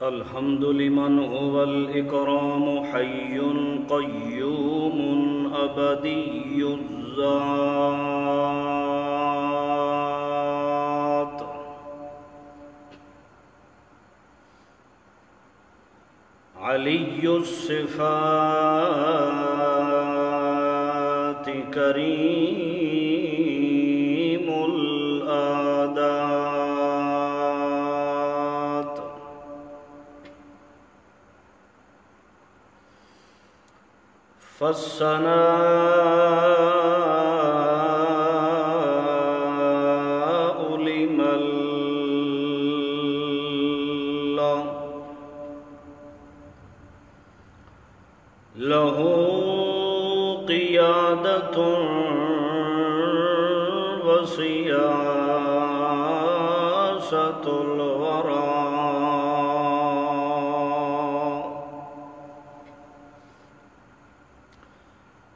الحمد لمن هو الإكرام حي قيوم أبدي الذات علي الصفات كريم الآدات فالثناء لمن له قيادة وسياسة الورى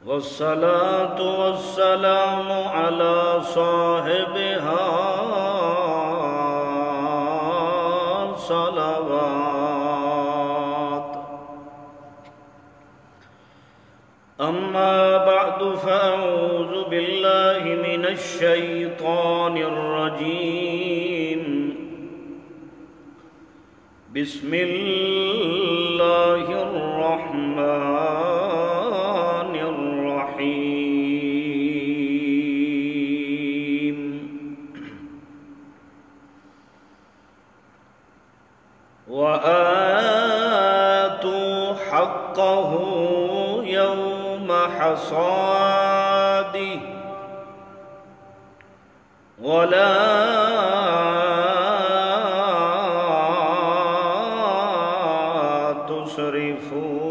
والصلاة والسلام على صاحبها صلوات. أما بعد فأعوذ بالله من الشيطان الرجيم. بسم الله الرحمن الرحيم. وآتوا حقه يوم حصاده ولا تسرفوا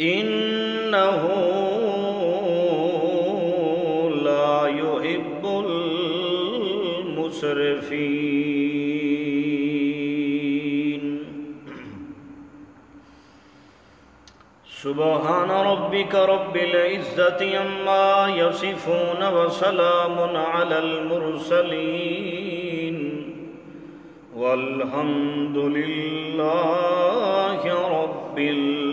إنه لا يحب المسرفين. سبحان ربك رب العزة عما يصفون وسلام على المرسلين والحمد لله رب العالمين.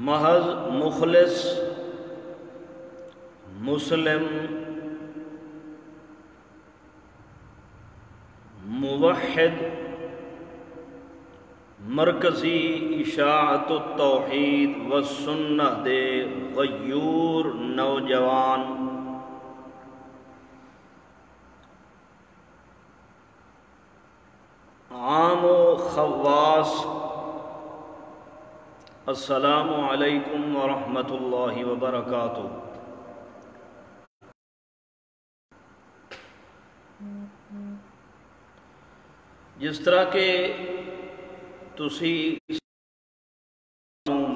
محض مخلص مسلم موحد مرکزی اشاعت التوحید والسنہ دے غیور نوجوان عام و خواص، السلام علیکم ورحمۃ اللہ وبرکاتہ۔ جس طرح کہ تسی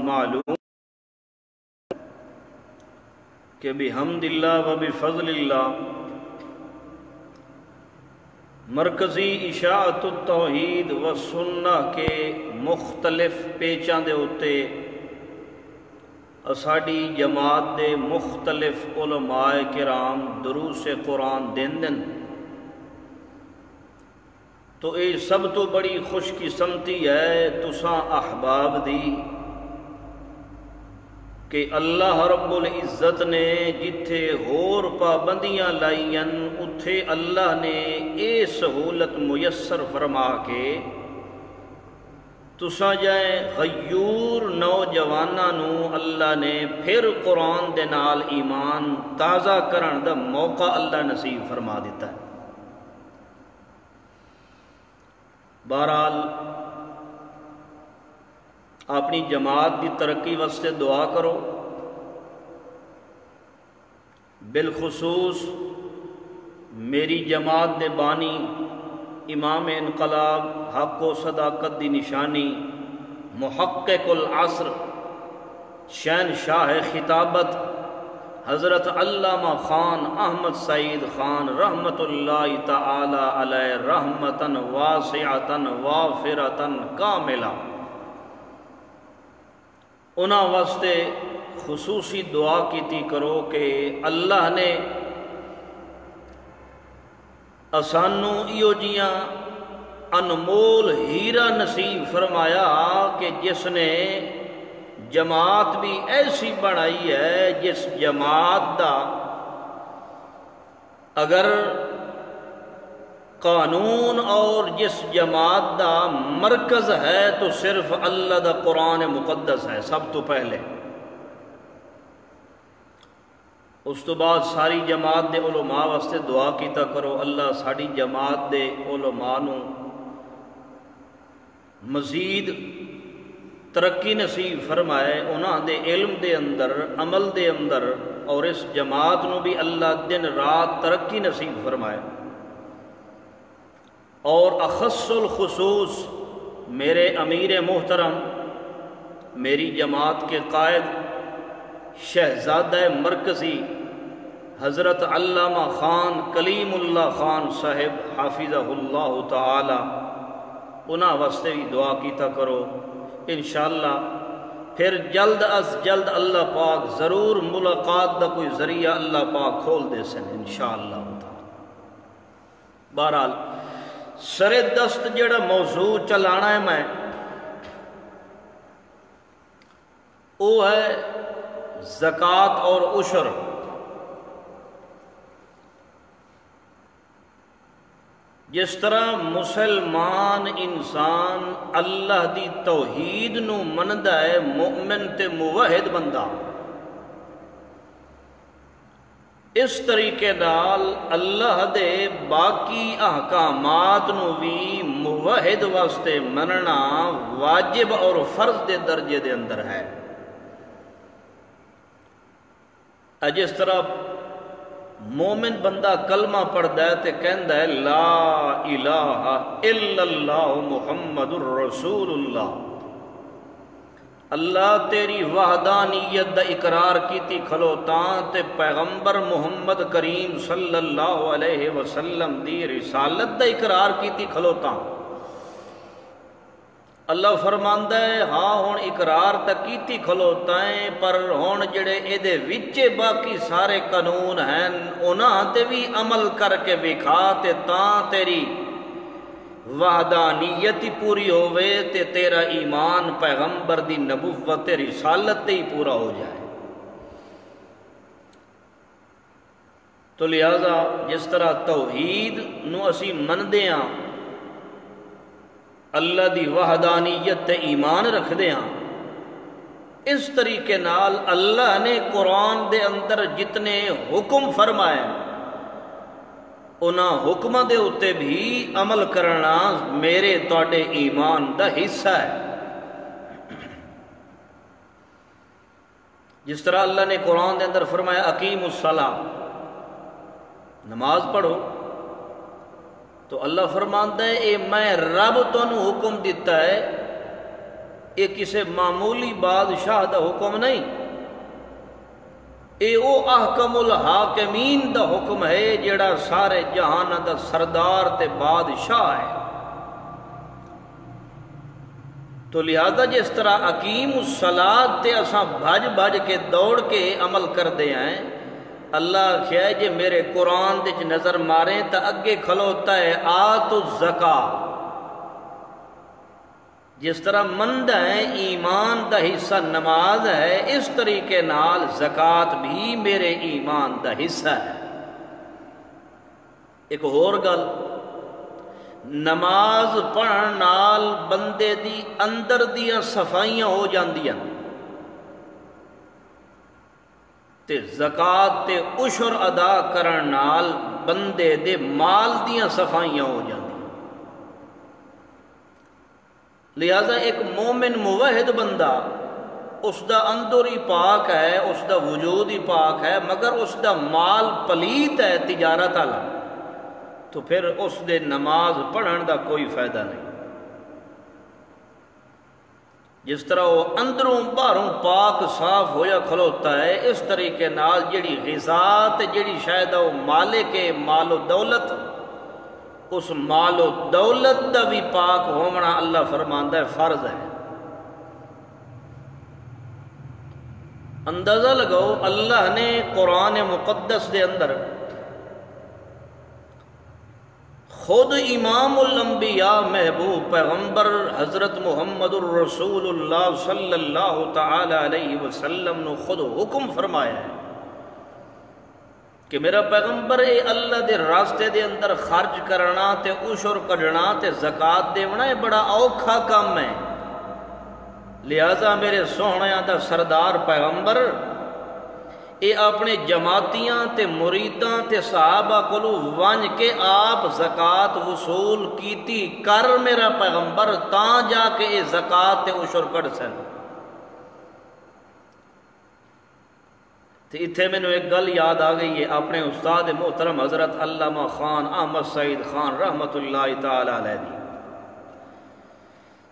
معلوم کہ بحمد اللہ و بفضل اللہ مرکزی اشاعت التوحید و سنہ کے مختلف پیچاں دے اتے اساڑی جماعت دے مختلف علماء کرام دروس قرآن دین تو اے سب تو بڑی خوش قسمتی ہے تساں احباب دی کہ اللہ رب العزت نے جتھے ہور پابندیاں لائیں اتھے اللہ نے اے سہولت میسر فرما کے تساں جائیں غیور نوجواناں نو اللہ نے پھر قرآن دے نال ایمان تازہ کرن دا موقع اللہ نصیب فرما دیتا ہے۔ بہرحال اپنی جماعت دی ترقی واسطے دعا کرو، بالخصوص میری جماعت دے بانی امام انقلاب حق و صداقت دی نشانی محقق العصر شہنشاہ خطابت حضرت علامہ خان احمد سعید خان رحمت اللہ تعالی علیہ رحمتاً واسعتاً وافرتاً کاملہ، انہاں واسطے خصوصی دعا کیتی کرو کہ اللہ نے اسانو ایو جیاں انمول ہیرا نصیب فرمایا کہ جس نے جماعت بھی ایسی بنائی ہے جس جماعت دا اگر قانون اور جس جماعت دا مرکز ہے تو صرف اللہ دا قرآن مقدس ہے سب تو پہلے، اس تو بعد ساری جماعت دے علماء واسطے دعا کیتا کرو اللہ ساری جماعت دے علماء نو مزید ترقی نصیب فرمائے، انہاں دے علم دے اندر عمل دے اندر، اور اس جماعت نو بھی اللہ دن رات ترقی نصیب فرمائے۔ اور اخص الخصوص میرے امیر محترم میری جماعت کے قائد شہزادہ مرکزی حضرت علامہ خان کلیم اللہ خان صاحب حافظہ اللہ تعالی، انہاں واسطے بھی دعا کیتا کرو، انشاءاللہ پھر جلد از جلد اللہ پاک ضرور ملاقات دا کوئی ذریعہ اللہ پاک کھول دے سن انشاءاللہ تعالی۔ بہرحال سر دست جڑا موضوع چلانا ہے میں وہ ہے زکوٰۃ اور عشر۔ جس طرح مسلمان انسان اللہ دی توحید نو مندا ہے مومن تے موحد بندہ، اس طریقے نال اللہ دے باقی احکامات نو بھی موحد واسطے مننا واجب اور فرض دے درجے دے اندر ہے۔ جس طرح مومن بندہ کلمہ پڑھدا ہے تے کہندا ہے لا الہ الا اللہ محمد الرسول اللہ، اللہ تیری وحدانیت دا اقرار کیتی کھلوتاں تے پیغمبر محمد کریم صلی اللہ علیہ وسلم دی رسالت دا اقرار کیتی کھلوتاں۔ اللہ فرماندا ہے ہاں ہن اقرار تا کیتی کھلوتا ہے پر ہن جڑے اے دے وچے باقی سارے قانون ہیں انہاں تے بھی عمل کر کے وکھا تے تاں تیری وحدانیت ہی پوری ہوئے تے تیرا ایمان پیغمبر دی نبوت تے رسالت تے ہی پورا ہو جائے۔ تو لہذا جس طرح توحید نو اسی مندے ہاں، اللہ دی وحدانیت تے ایمان رکھ دے ہاں، اس طریقے نال اللہ نے قرآن دے اندر جتنے حکم فرمائے انہاں حکمہ دے اتے بھی عمل کرنا میرے تواڈے ایمان دا حصہ ہے۔ جس طرح اللہ نے قرآن دے اندر فرمایا اقیم الصلاۃ، نماز پڑھو، تو اللہ فرماندا ہے اے میں رب تانوں حکم دیتا ہے، یہ کسی معمولی بادشاہ دا حکم نہیں، اے او احکم الحاکمین دا حکم ہے جڑا سارے جہان دا سردار تے بادشاہ ہے۔ تو لہذا جس طرح اقیم الصلاۃ تے اساں بھج بھج کے دوڑ کے عمل کردے ہیں، اللہ آکھیا ہے جے میرے قرآن دے نظر ماریں تا اگے کھلوتا ہے آتو الزکاۃ، جس طرح مند ہے ایمان دا حصہ نماز ہے، اس طریقے نال زکوٰۃ بھی میرے ایمان دا حصہ ہے۔ ایک اور گل، نماز پڑھن نال بندے دی اندر دیاں صفائیاں ہو جاندیاں تے زکوٰۃ تے عشر ادا کرن نال بندے دے مال دیاں صفائیاں ہو جاندیاں۔ لہذا ایک مومن موحد بندہ، اس دا اندر ہی پاک ہے، اس دا وجود ہی پاک ہے، مگر اس دا مال پلیت ہے تجارت والا، تو پھر اس دے نماز پڑھن دا کوئی فائدہ نہیں۔ جس طرح وہ اندروں باہروں پاک صاف ہویا کھلوتا ہے، اس طریقے نال جڑی غذا تے جڑی شاید وہ مالک مال و دولت، اس مال و دولت دا بھی پاک ہونا اللہ فرماندا ہے فرض ہے۔ اندازہ لگاؤ، اللہ نے قرآن مقدس دے اندر خود امام الانبیاء محبوب پیغمبر حضرت محمد الرسول اللہ صلی اللہ تعالی علیہ وسلم نے خود حکم فرمایا ہے کہ میرا پیغمبر اے اللہ دے راستے دے اندر خرچ کرنا تے عشر کڈنا تے زکوٰۃ دینا یہ بڑا اوکھا کام ہے۔ لہذا میرے سوہنیاں دا سردار پیغمبر اے اپنے جماعتیاں تے مریداں تے صحابہ کولو ونج کے آپ زکوٰۃ وصول کیتی کر میرا پیغمبر، تاں جا کے اے زکوٰۃ تے عشر کڈ سن۔ تو اتنے مینوں ایک گل یاد آ گئی ہے، اپنے استاد محترم حضرت علامہ خان احمد سعید خان رحمت اللہ تعالی علیہ دی،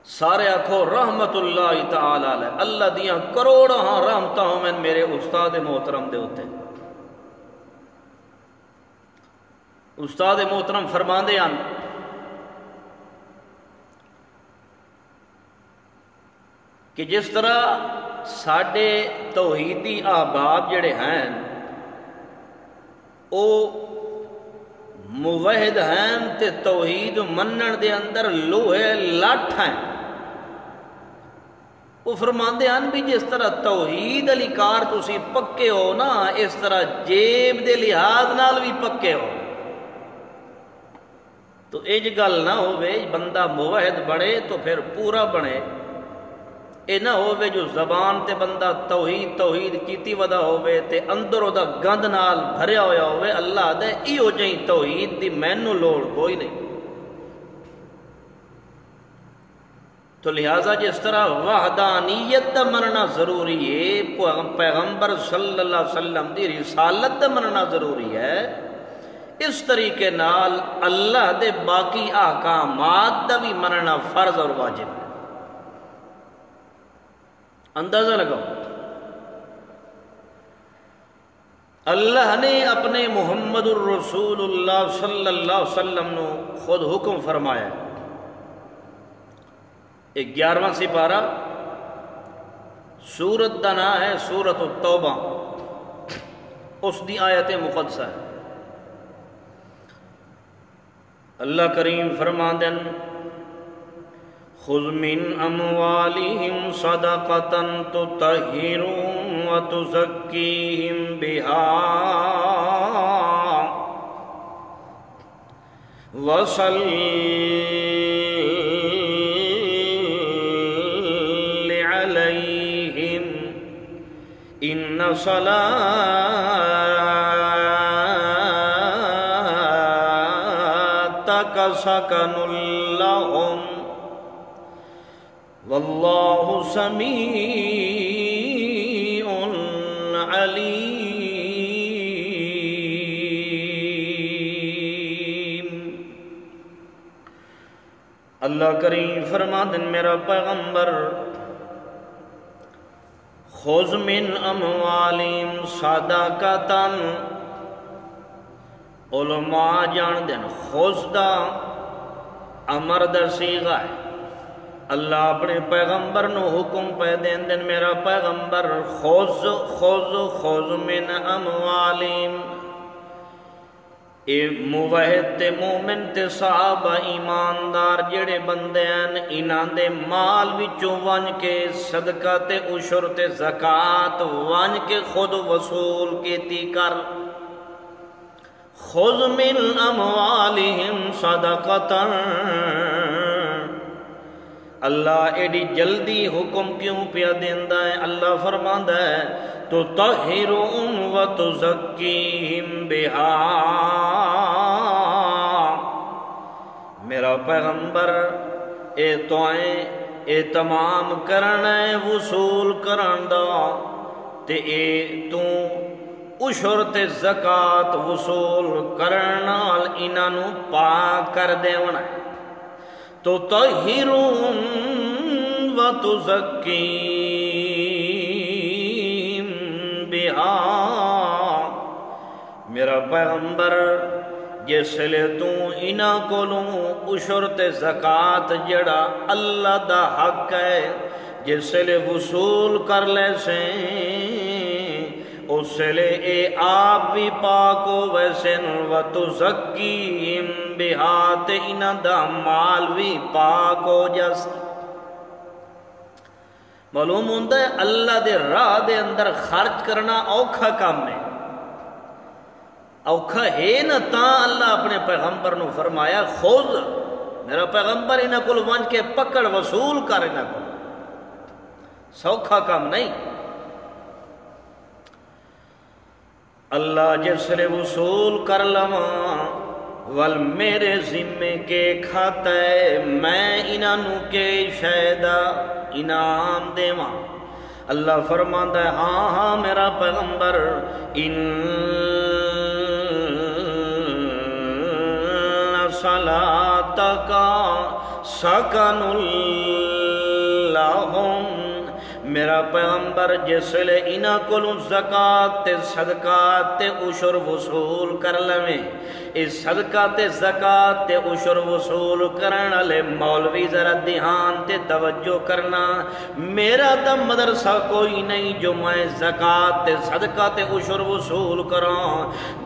سارے آکھو رحمت اللہ تعالی علیہ، اللہ دیاں کروڑاں رحمتاں ہومن میرے استاد محترم دے ہوتے۔ استاد محترم فرماندے ہیں کہ جس طرح ساڈے توحیدی احباب جڑے ہیں او موحد ہیں تے توحید منن دے اندر لوہے لٹ ہیں، وہ فرماندے ہیں بھی جس طرح توحید علی کار تسی پکے ہو نا، اس طرح جیب دے لحاظ نال بھی پکے ہو۔ تو اج گل نہ ہوئے بندہ موحد بنے تو پھر پورا بنے، اے نہ ہوئے جو زبان تے بندہ توحید توحید کیتی ودا ہوئے تے اندر دا گند نال بھریا ہویا ہوئے۔ اللہ دے ایو جئی توحید دی مینوں لوڑ کوئی نہیں۔ تو لہٰذا جس طرح وحدانیت دا مننا ضروری ہے، پیغمبر صلی اللہ علیہ وسلم دی رسالت دا مننا ضروری ہے، اس طریقے نال اللہ دے باقی احکامات دا بھی مننا فرض اور واجب ہے۔ اندازہ لگاؤ، اللہ نے اپنے محمد الرسول اللہ صلی اللہ علیہ وسلم نو خود حکم فرمایا۔ 11واں سپارہ، سورت دا نام ہے سورت التوبہ، اس دی آیت مقدسہ ہے۔ اللہ کریم فرماندے ہیں خذ من اموالهم صدقة تطهرهم وتزكيهم بها وصل عليهم إن صلاتك سكن لهم واللہ سمیع علیم۔ اللہ کریم فرماتے ہیں میرا پیغمبر خذ من اموالہم صدقۃ، علماء جان دین خذ دا امر دا صیغہ ہے، اللہ اپنے پیغمبر نو حکم پہ دین دن میرا پیغمبر خذ من اموالہم، اے موحد تے مومن تے صحابہ ایماندار جڑے بندے ہیں انہاں دے مال وچوں ون کے صدقہ تے عشر تے زکات ون کے خود وصول کیتی کر خذ من اموالہم صدقتا اللہ ایڈی جلدی حکم کیوں پیا دیندا ہے اللہ فرماندا ہے تطہرہم وتزکیہم بہا میرا پیغمبر اے دعائیں اے تمام کرنا ہے وصول کرن دا تے اے تو عشر تے زکات وصول کرن نال انہاں نوں پاک کر دیونا ہے تطہرہم وتزکیہم بہا میرا پیغمبر جس لئے تو انہاں کولوں عشر تے زکات جڑا اللہ دا حق ہے جس لئے وصول کر لے سیں اس لئے اے آپ بھی پاک ہو ویسن وتزکیہم بہا تے انہاں دا مال بھی پاک ہو جس معلوم ہوندہ ہے اللہ دے راہ دے اندر خرچ کرنا اوکھا کام ہے اوکھا ہے نہ تاں اللہ اپنے پیغمبر نو فرمایا خود میرا پیغمبر انہاں کل ونج کے پکڑ وصول کر انہاں کل سوکھا کام نہیں اللہ جس لے وصول کر لواں ول میرے ذمے کے کھاتا ہے میں انہاں نو کے شہدہ انعام دیواں اللہ فرماندا ہے ہاں ہاں میرا پیغمبر ان صلاتک سکن لہم میرا پیغمبر جس لئے انہاں کولوں زکات تے صدقات تے عشر وصول کر لویں اس صدقہ تے زکات تے عشر وصول کرن والے مولوی ذرا دھیان تے توجہ کرنا میرا تا مدرسہ کوئی نہیں جو میں زکات تے صدقہ تے عشر وصول کراں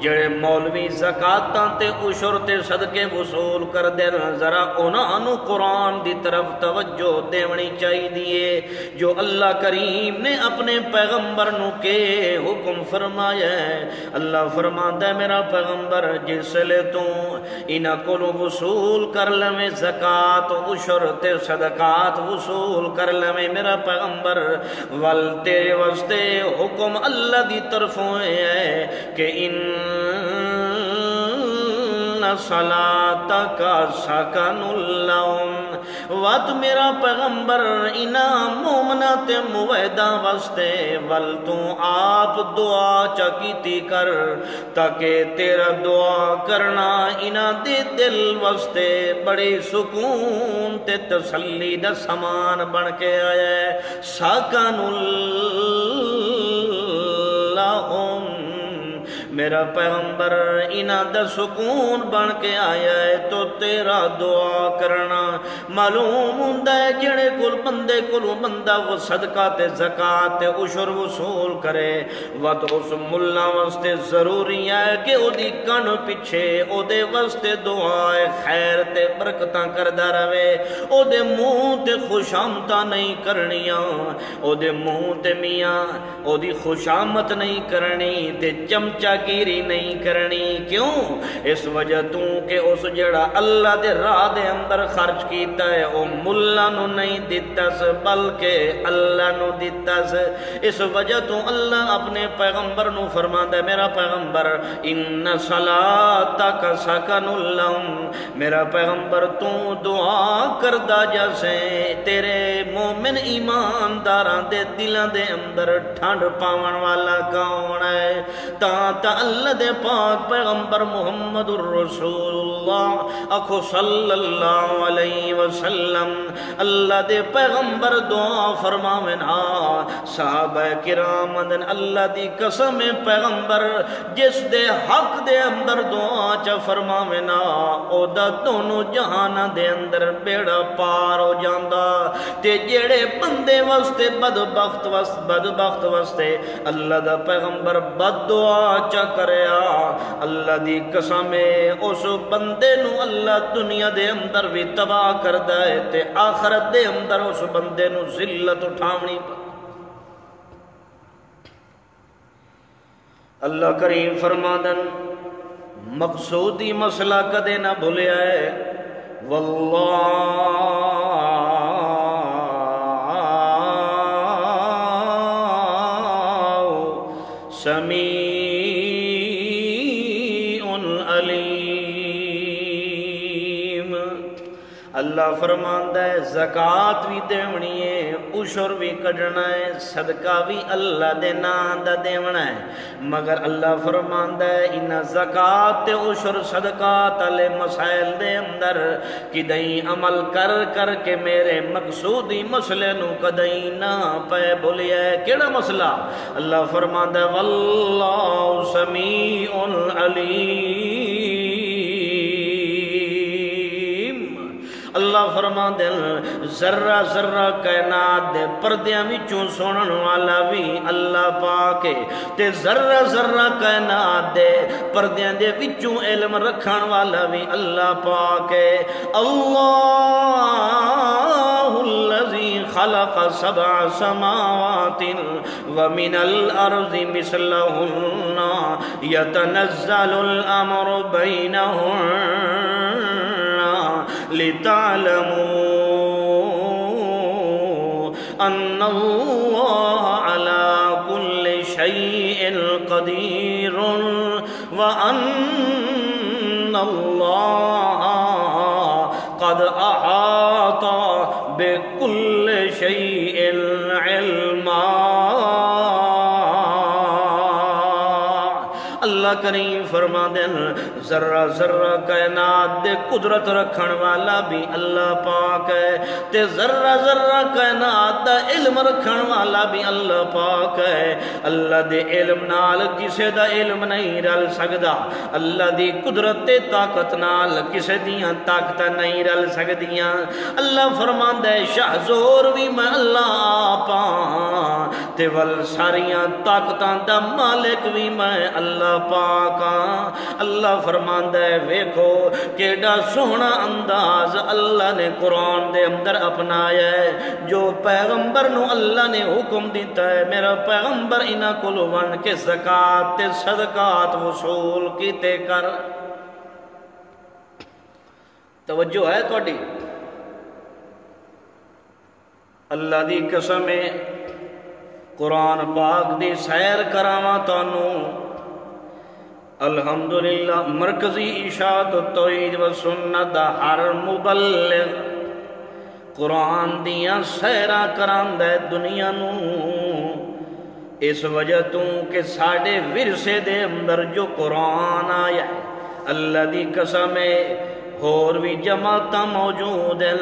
جڑے مولوی زکاتاں تے عشر تے صدقے وصول کر دین ذرا انہاں نو قرآن دی طرف توجہ دیونی چاہیے جو اللہ کریم نے اپنے پیغمبر نو کے حکم فرمایا ہے اللہ فرماندا ہے میرا پیغمبر جس لے تو انہاں کولوں وصول کر لویں زکات عشر تے صدقات وصول کر لویں میرا پیغمبر ول تیرے واسطے حکم اللہ دی طرفوں ہے کہ ان صلاتک سکن لہم وات میرا پیغمبر انہاں مومنہ تے موحدہ واسطے ول تو آپ دعا چکیتی کر تاکہ تیرا دعا کرنا انہاں دے دل واسطے بڑی سکون تے تسلی دا سامان بن کے آیا ہے سکن لہم میرا پیغمبر انہاں دا سکون بن کے آیا ہے تو تیرا دعا کرنا معلوم ہوندہ ہے جڑے کل بندے کلو بندہ وہ صدقہ تے زکات تے عشر وصول کرے وقت اس ملہ واسطے ضروری ہے کہ او دی کن پچھے او دے واسطے دعائے خیر تے برکتاں کردہ روے او دے منہ تے خوشامتاں نہیں کرنیاں او دے منہ تے میاں او دی خوشامت نہیں کرنی تے چمچہ گیری نہیں کرنی کیوں اس وجہ تو کہ اس جڑا اللہ دے راہ دے اندر خرچ کیتا ہے او ملہ نو نہیں دیتا سے بلکہ اللہ نو دیتا سے اس وجہ تو اللہ اپنے پیغمبر نو فرماتا ہے میرا پیغمبر ان صلاتک سکن لہم میرا پیغمبر تو دعا کردہ جیسے تیرے مومن ایمانداراں دے دلوں دے اندر ٹھنڈ پاون والا کون ہے تا اللہ دے پاک پیغمبر محمد الرسول اللہ اکھو صلی اللہ علیہ وسلم اللہ دے پیغمبر دعا فرماونا صحابہ کرام اندن اللہ دی قسم پیغمبر جس دے حق دے اندر دعا چا فرماونا او دا دونوں جہان دے اندر بیڑا پار ہو جاندہ تے جیڑے بندے واسطے بدبخت واسطے اللہ دا پیغمبر بد دعا چا کریا اللہ دی قسم ہے اس بندے نو اللہ دنیا دے اندر بھی تباہ کردا ہے تے آخرت دے اندر اس بندے نو ذلت اٹھاونی پہ اللہ کریم فرمادن مقصودی مسئلہ کدے نہ بھولیا ہے واللہ سمیع علیم اللہ فرماندا ہے زکات بھی دیونی ہے عشر بھی کڈنا ہے صدقہ بھی اللہ دے نام دا دیونا ہے مگر اللہ فرماندا ہے ان زکات تے عشر صدقات والے مسائل دے اندر کدیں عمل کر کر کے میرے مقصودی مسئلے نو کدیں نہ پے بھولیا ہے کیڑا مسئلہ اللہ فرماندا ہے واللہ سمیع علیم اللہ فرماندے ذرہ ذرہ کائنات دے پردیاں وچوں سنن والا بھی اللہ پاک ہے تے ذرہ ذرہ کائنات دے پردیاں دے وچوں علم رکھن والا بھی اللہ پاک ہے اللہ الذی خلق سبع سماوات ومن الارض مثلہن یتنزل الامر بینہن لِتَعْلَمُوا أَنَّ اللَّهَ عَلَى كُلِّ شَيْءٍ قَدِيرٌ وَأَنَّ اللَّهَ قَدْ أَحَاطَ بِكُلِّ شَيْءٍ عِلْمًا اللہ کریم فرما دیں ذرہ ذرہ کائنات دے قدرت رکھن والا بھی اللہ پاک ہے تے ذرہ ذرہ کائنات دا علم رکھن والا بھی اللہ پاک ہے اللہ دے علم نال کسے دا علم نہیں رل سکدا اللہ دی قدرت تے طاقت نال کسے دیاں طاقت نہیں رل سکدیاں اللہ فرماندا ہے شہزور بھی میں اللہ آپا تے ول ساریاں طاقتاں دا مالک بھی میں اللہ پاکاں اللہ فرماندا ہے ویکھو کیڑا سونا انداز اللہ نے قرآن دے اندر اپنایا ہے جو پیغمبر نو اللہ نے حکم دیتا ہے میرا پیغمبر انہاں کول ون کے زکات تے صدقات وصول کیتے کر توجہ ہے تہاڈی اللہ دی قسم ہے قرآن پاک دی سیر کراواں تانوں الحمدللہ مرکزی اشاعت التوحید و سنت دا ہر مبلغ قرآن دیاں سیراں کراندہ ہے دنیا نو اس وجہ تو کہ ساڑھے ورثے دے اندر جو قرآن آیا ہے اللہ دی قسم ہے اور بھی جماعتاں موجود ہیں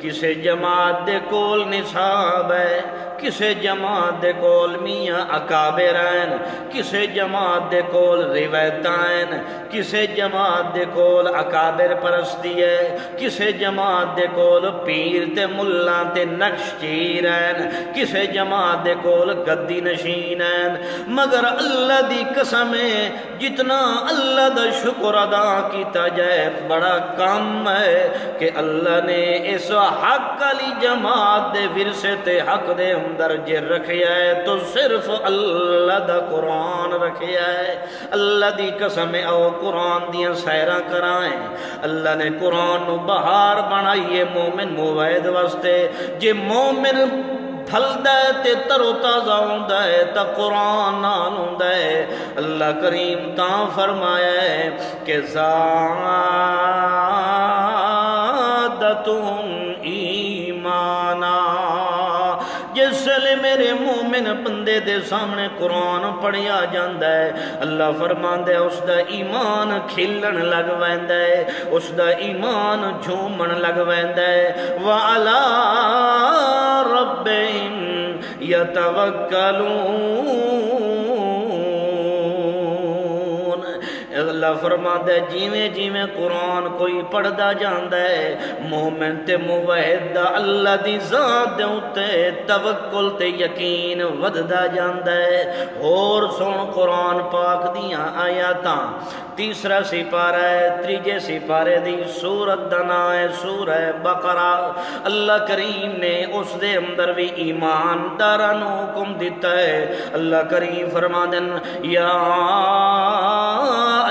کسے جماعت دے کول نصاب ہے کسے جماعت دے کول میاں اکابر ہیں کسے جماعت دے کول روایتائیں کسے جماعت دے کول اکابر پرستی ہے کسے جماعت دے کول پیر تے ملہ تے نقش چیر ہیں کسے جماعت دے کول گدی نشین ہیں مگر اللہ دی قسم ہے جتنا اللہ دا شکر ادا کیتا جائے بڑا کم ہے کہ اللہ نے اس حق علی جماعت دے ورثے تے حق دے اندر جے رکھیا ہے تو صرف اللہ دا قرآن رکھیا ہے اللہ دی قسم او قرآن دیاں سیراں کرائیں اللہ نے قرآن نو بہار بنائیے مومن موعد واسطے جے مومن پھلدا ہے تے تر و تازہ ہوندا ہے تا قرآن نال ہوندا ہے اللہ کریم تاں فرمایا ہے کہ زادتہم ایمانا جس لئے میرے مومن بندے دے سامنے قرآن پڑھیا جاندہ ہے اللہ فرماندہ ہے اس دا ایمان کھلن لگ ویندہ ہے اس دا ایمان جھومن لگ ویندہ ہے وَعَلَىٰ رَبِّهِمْ يَتَوَكَّلُونَ اللہ فرماتا ہے جیویں جیویں قرآن کوئی پڑھدا جاندا ہے مومن تے موحد دا اللہ دی ذات دے اوتے توکل تے یقین وددا جاندا ہے۔ اور سن قرآن پاک دیاں آیاتاں، تیسرا سپارہ ہے تریجے سپارے دی سورت دا نام ہے سورہ بقرہ۔ اللہ کریم نے اس دے اندر بھی ایمانداراں نوں حکم دیتا ہے۔ اللہ کریم فرماندے یا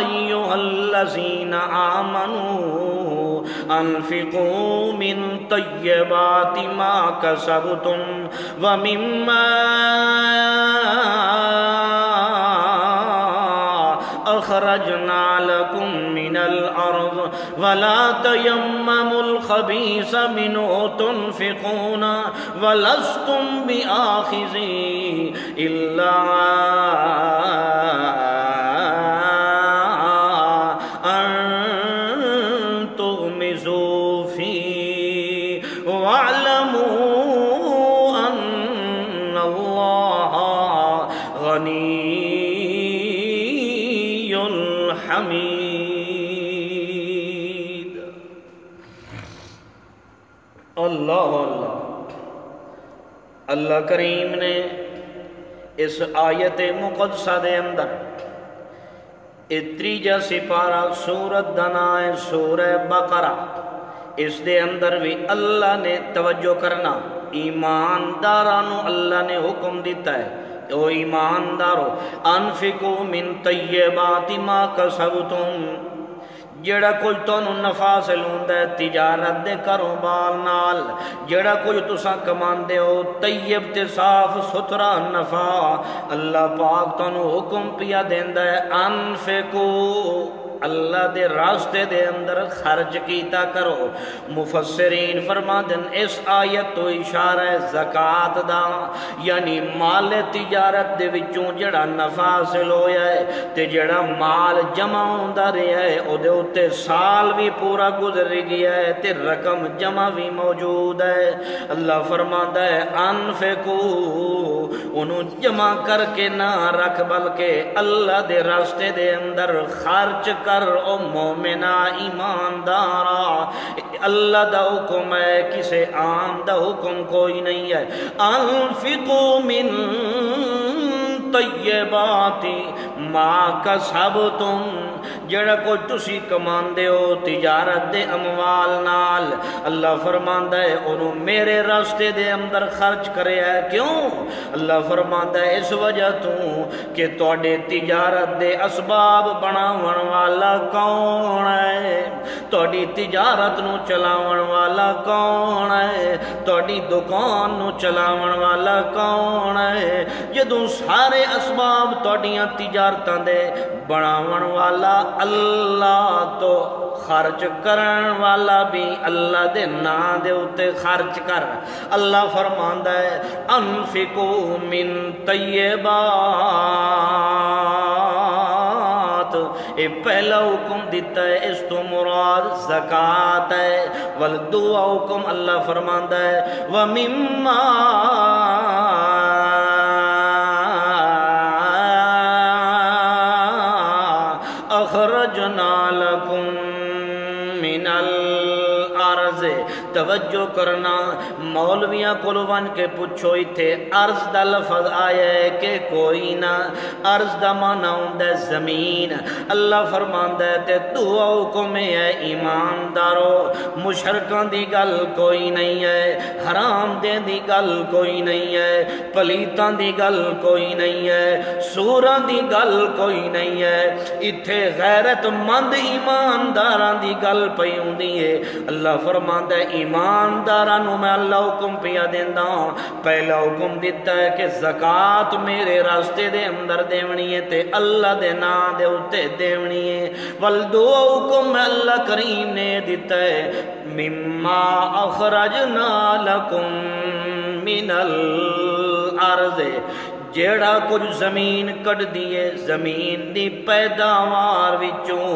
ایھا الذین آمنوا انفقوا من طیبات ما کسبتم ومما اخرجنا لكم من الارض ولا تيمموا الخبيث منه تنفقون ولستم بآخذيه الا ان تغمزوا فيه واعلموا ان الله غني حمید۔ اللہ اللہ اللہ کریم نے اس آیت مقدسہ دے اندر تریجا سپارہ سورت دا نام ہے سورہ بقرہ، اس دے اندر بھی اللہ نے توجہ کرنا ایماندارانو اللہ نے حکم دیتا ہے او ایماندارو انفقو من طیبات ما کسبتم، جڑا کچھ تانوں نفع حاصل ہوندا ہے تجارت دے کاروبار نال، جڑا کچھ تساں کماندے ہو طیب تے صاف ستھرا نفع اللہ پاک تانوں حکم پیا دیندا ہے انفقو اللہ دے راستے دے اندر خرچ کیتا کرو۔ مفسرین فرماندن اس آیت تو اشارہ ہے زکوٰۃ دا، یعنی مال تجارت دے وچوں جڑا نفع حاصل ہویا ہے تے جڑا مال جمع ہوندا رہیا ہے او دے اوتے سال بھی پورا گزر گیا ہے تے رقم جمع بھی موجود ہے۔ اللہ فرماندا ہے انفقو انہوں جمع کر کے نہ رکھ بلکہ اللہ دے راستے دے اندر خرچ کر او مومنہ ایماندارا، اللہ دا حکم ہے کسے عام دا حکم کوئی نہیں ہے۔ انفقو من طیبات ما کسبتم، جڑا کوئی تسی کماندے ہو تجارت دے اموال نال اللہ فرماندا ہے انہوں میرے راستے دے اندر خرچ کرے ہے۔ کیوں؟ اللہ فرماندا ہے اس وجہ تو کہ تواڈے تجارت دے اسباب بناون والا کون ہے، تواڈی تجارت نو چلاون والا کون ہے، تواڈی دکان نو چلاون والا کون ہے۔ جدوں سارے اسباب تواڈیاں تجارتاں دے بناون والا اللہ تو خرچ کرن والا بھی اللہ دے نام دے اوتے خرچ کر۔ اللہ فرماندا ہے انفقو من طیبات، اے پہلا حکم دیتا ہے اس تو مراد زکوٰۃ ہے، والدعا حکم اللہ فرماندا ہے وَمِمَّا اخرجنا لکم من الارض۔ توجہ کرنا مولویاں کولوں ون کے پوچھو ایتھے ارض دا لفظ آیا ہے کہ کوئی نہ، ارض دا معنی ہوندا ہے زمین۔ اللہ فرماندا ہے تے دعا حکم ہے ایماندارو مشرکاں دی گل کوئی نہیں ہے، حرام دے دی گل کوئی نہیں ہے، پلیتاں دی گل کوئی نہیں ہے، سوراں دی گل کوئی نہیں ہے، ایتھے غیرت مند ایمانداراں دی گل پئی ہوندی ہے۔ اللہ فرماندا ہے ایماندارانوں میں اللہ حکم پیا دیندا ہوں، پہلا حکم دیتا ہے کہ زکوٰۃ میرے راستے دے اندر دیونی ہے تے اللہ دے نام دے اوتے دیونی ہے۔ والدعا حکم اللہ کریم نے دیتا ہے مما اخرجنا لکم من الارض، جیڑا کچھ زمین کٹ دیے زمین دی پیداوار وچوں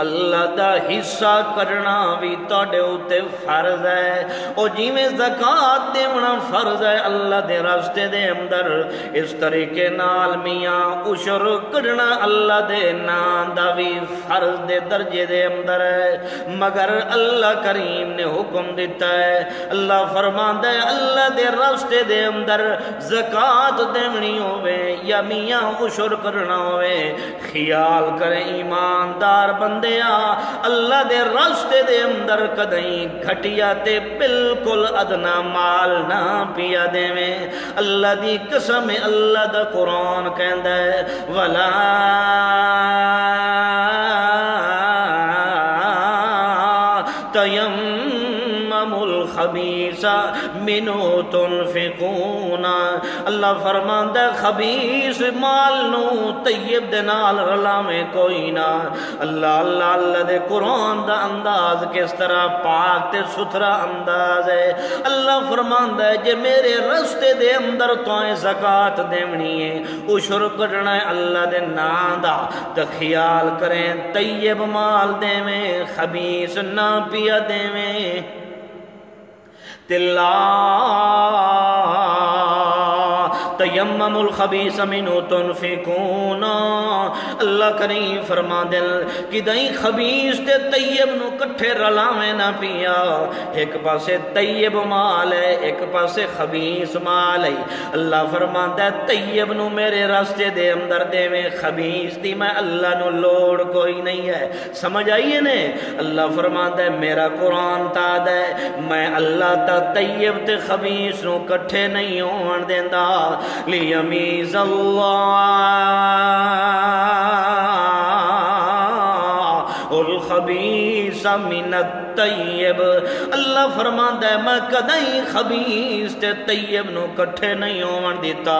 اللہ دا حصہ کرنا بھی تواڈے اوتے فرض ہے۔ او جویں زکات دینا فرض ہے اللہ دے راستے دے اندر، اس طریقے نال میاں عشر کرنا اللہ دے نام دا بھی فرض دے درجے دے اندر ہے۔ مگر اللہ کریم نے حکم دیتا ہے، اللہ فرماندا ہے اللہ دے راستے دے اندر زکات دینی ہوے یا میاں عشر کرنا ہوے، خیال کریں ایماندار بندیا اللہ دے راستے دے اندر کدیں گھٹیا تے بالکل ادنا مال نہ پیا دیویں۔ اللہ دی قسم اللہ دا قرآن کہندا ہے ولا تیمموا الخبیث منہ تنفقون، اللہ فرماندا ہے خبیث مال نو طیب دے نال رلاویں کوئی نہ۔ اللہ دے قرآن دا انداز کس طرح پاک تے ستھرا انداز ہے۔ اللہ فرماندا ہے جے میرے راستے دے اندر تائیں زکات دینی ہے، عشر کڈنا ہے اللہ دے نام دا، تے خیال کریں طیب مال دیویں، خبیث نہ پیا دیویں۔ تیمموا الخبیث منہ تنفقون، اللہ کریم فرما دل کدیں خبیث تے طیب نو کٹھے رلاویں نہ پیا۔ ایک پاسے طیب مال ہے ایک پاسے خبیث مال ہے، اللہ فرماندا ہے طیب نو میرے راستے دے اندر دیویں، خبیث دی میں اللہ نو لوڑ کوئی نہیں ہے۔ سمجھ آئیے نے؟ اللہ فرماندا ہے میرا قرآن تاد ہے میں اللہ تا طیب تے خبیث نو کٹھے نہیں ہون دیندا، لیمیز اللہ الخبیث من الطیب، اللہ فرماندا ہے میں کدیں خبیث تے طیب نو کٹھے نہیں ہون دیتا،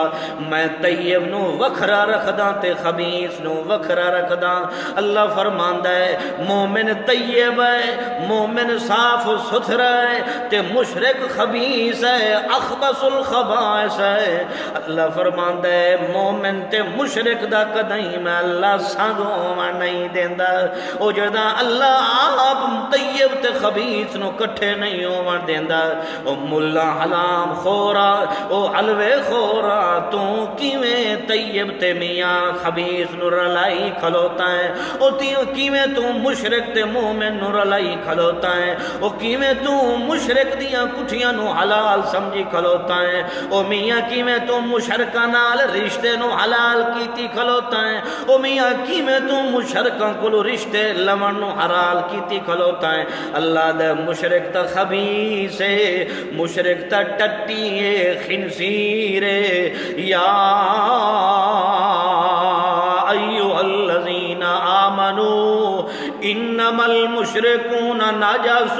میں طیب نو وکھرا رکھدا تے خبیث نو وکھرا رکھدا۔ اللہ فرماندا ہے مومن طیب ہے، مومن صاف ستھرا ہے تے مشرک خبیث ہے، اخبث الخبائث ہے۔ اللہ فرماندا ہے مومن تے مشرک دا کدیں میں اللہ سنگ ہون نہیں دیندا۔ او جدا اللہ آپ طیب تے خبیث نو کٹھے نہیں ہون دیندا، او ملا حلام خورا او حلوے خورا تو کیویں طیب تے میاں خبیث نو رلائی کھلوتا ہے، او کیویں تو مشرک تے مومن نو رلائی کھلوتا ہے، او کیویں تو مشرک دیاں کٹھیاں نو حلال سمجھی کھلوتا ہے، او میاں کیویں تو مشرکاں نال رشتے نو حلال کیتی کھلوتا ہے، او میاں کیویں تو مشرکاں کولو رشتے لمن نو حلال کیتی کھلوتا ہے۔ اللہ دے مشرک تا خبیث ہے، مشرک تا ٹٹی ہے، خنزیر ہے۔ یا ایھا الذین آمنوا انما المشرکون نجس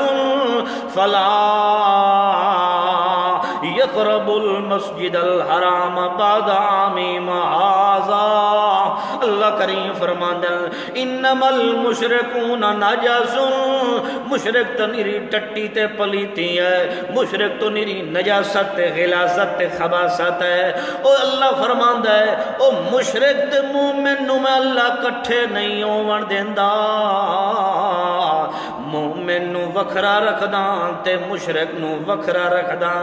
فلا یقربوا المسجد الحرام بعد عامهم ھذا، اللہ کریم فرماندا ہے انما المشرکون نجس، مشرک تو نیری ٹٹی تے پلیتی ہے، مشرک تو نیری نجاست تے غلاظت تے خباثت ہے۔ او اللہ فرماندا ہے او مشرک تے مومن نو میں اللہ کٹھے نہیں ہون دیندا، مومن نو وکھرا رکھدا تے مشرک نو وکھرا رکھدا۔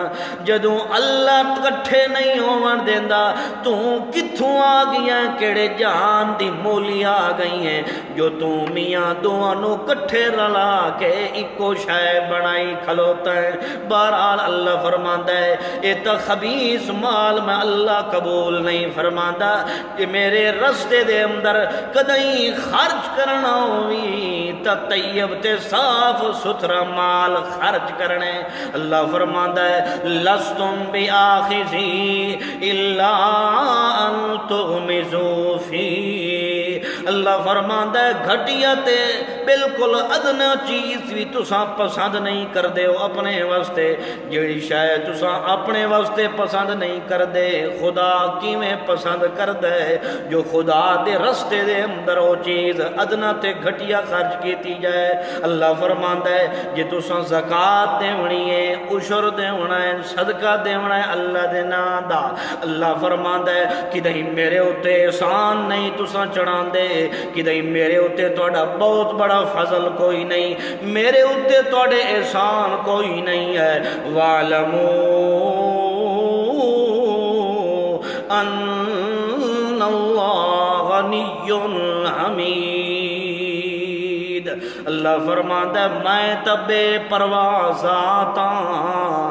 جدوں اللہ کٹھے نہیں ہون دیندا تو کتھوں آ گئیاں کیڑے جان دی مولی آ گئی ہیں جو تو میاں دونوں نو کٹھے رلا کے ایکو شے بنائی کھلوتا ہے۔ بہرحال اللہ فرماندا ہے اے تا خبیث مال میں اللہ قبول نہیں فرماندا کہ میرے راستے دے اندر کدیں خرچ کرنا ہوئی تا طیب تے صاف ستھرا مال خرچ کرنے۔ اللہ فرماندا ہے لستم بآخذی الا ان تغمزوا فی، اللہ فرماندا ہے گھٹیا تے بالکل ادنا چیز بھی تساں پسند نہیں کردے ہو اپنے واسطے، جیڑی شے تساں اپنے واسطے پسند نہیں کردے خدا کیویں پسند کردا ہے؟ جو خدا دے رستے دے اندر وہ چیز ادنا تے گھٹیا خرچ کیتی جائے۔ اللہ فرماندا ہے جے تساں زکات دیونی ہے، عشر دیونا ہے، صدقہ دیونا ہے اللہ دے نام دا، اللہ فرماندا ہے کدی میرے اوتے احسان نہیں تساں چڑھاندے، کدی میرے اوتے تہاڈا بہت بڑا فضل کوئی نہیں، میرے اوتے تہاڈے احسان کوئی نہیں ہے۔ وَاعْلَمُوا أَنَّ اللَّهَ غَنِيٌّ حَمِيدٌ۔ اللہ فرماندا ہے میں تے بے پرواہ ذات ہاں،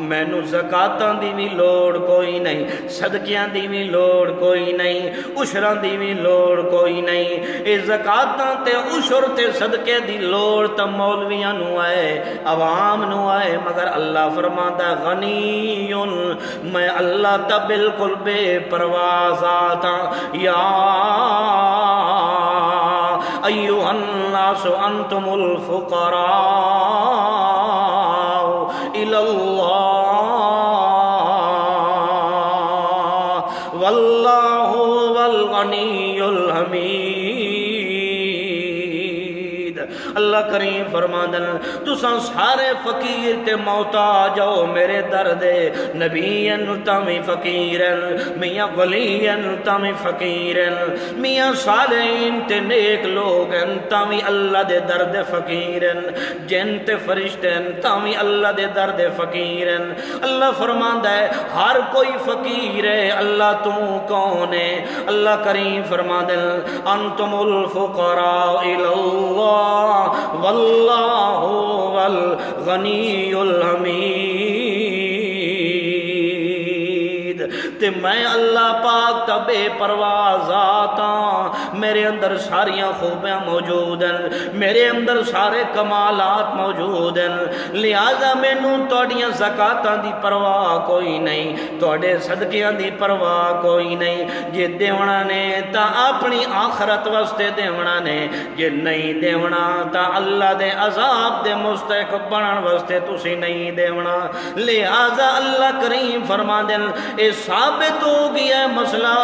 مینوں زکاتاں دی بھی لوڑ کوئی نہیں، صدقیاں دی بھی لوڑ کوئی نہیں، عشراں دی بھی لوڑ کوئی نہیں۔ اے زکاتاں تے عشر تے صدقے دی لوڑ تے مولویاں نو ہے، عوام نو ہے، مگر اللہ فرماندا ہے غنی، میں اللہ تے بالکل بے پرواہ ذات ہاں۔ یا ایھا الناس انتم الفقراء الی اللہ واللہ هو الغنی الحمید۔ اللہ کریم فرماندن تساں سارے فقیر تے محتاج ہو میرے در دے، نبیین تاویں فقیرن، میاں ولیین تاویں فقیرن، میاں صالحین تے نیک لوگن تاویں اللہ دے در دے فقیرن، جن تے فرشتین تاویں اللہ دے در دے فقیرن۔ اللہ فرماندا ہے ہر کوئی فقیر ہے، اللہ تو کون ہے؟ اللہ کریم فرماندن انتم الفقراء الی اللہ واللہ والغنی الحمید۔ تے میں اللہ پاک تا بے پرواہ ذات ہاں، میرے اندر ساریاں خوبیاں موجود ہیں، میرے اندر سارے کمالات موجود ہیں، لہذا مینوں تہاڈیاں زکاتاں دی پرواہ کوئی نہیں، تہاڈے صدقیاں دی پرواہ کوئی نہیں۔ جے دیونا نے تا اپنی آخرت واسطے دیونا نے، جے نہیں دیونا تا اللہ دے عذاب دے مستحق بنن واسطے تسی نہیں دیونا۔ لہذا اللہ کریم فرماندے اے ثابت ہو گیا ہے مسئلہ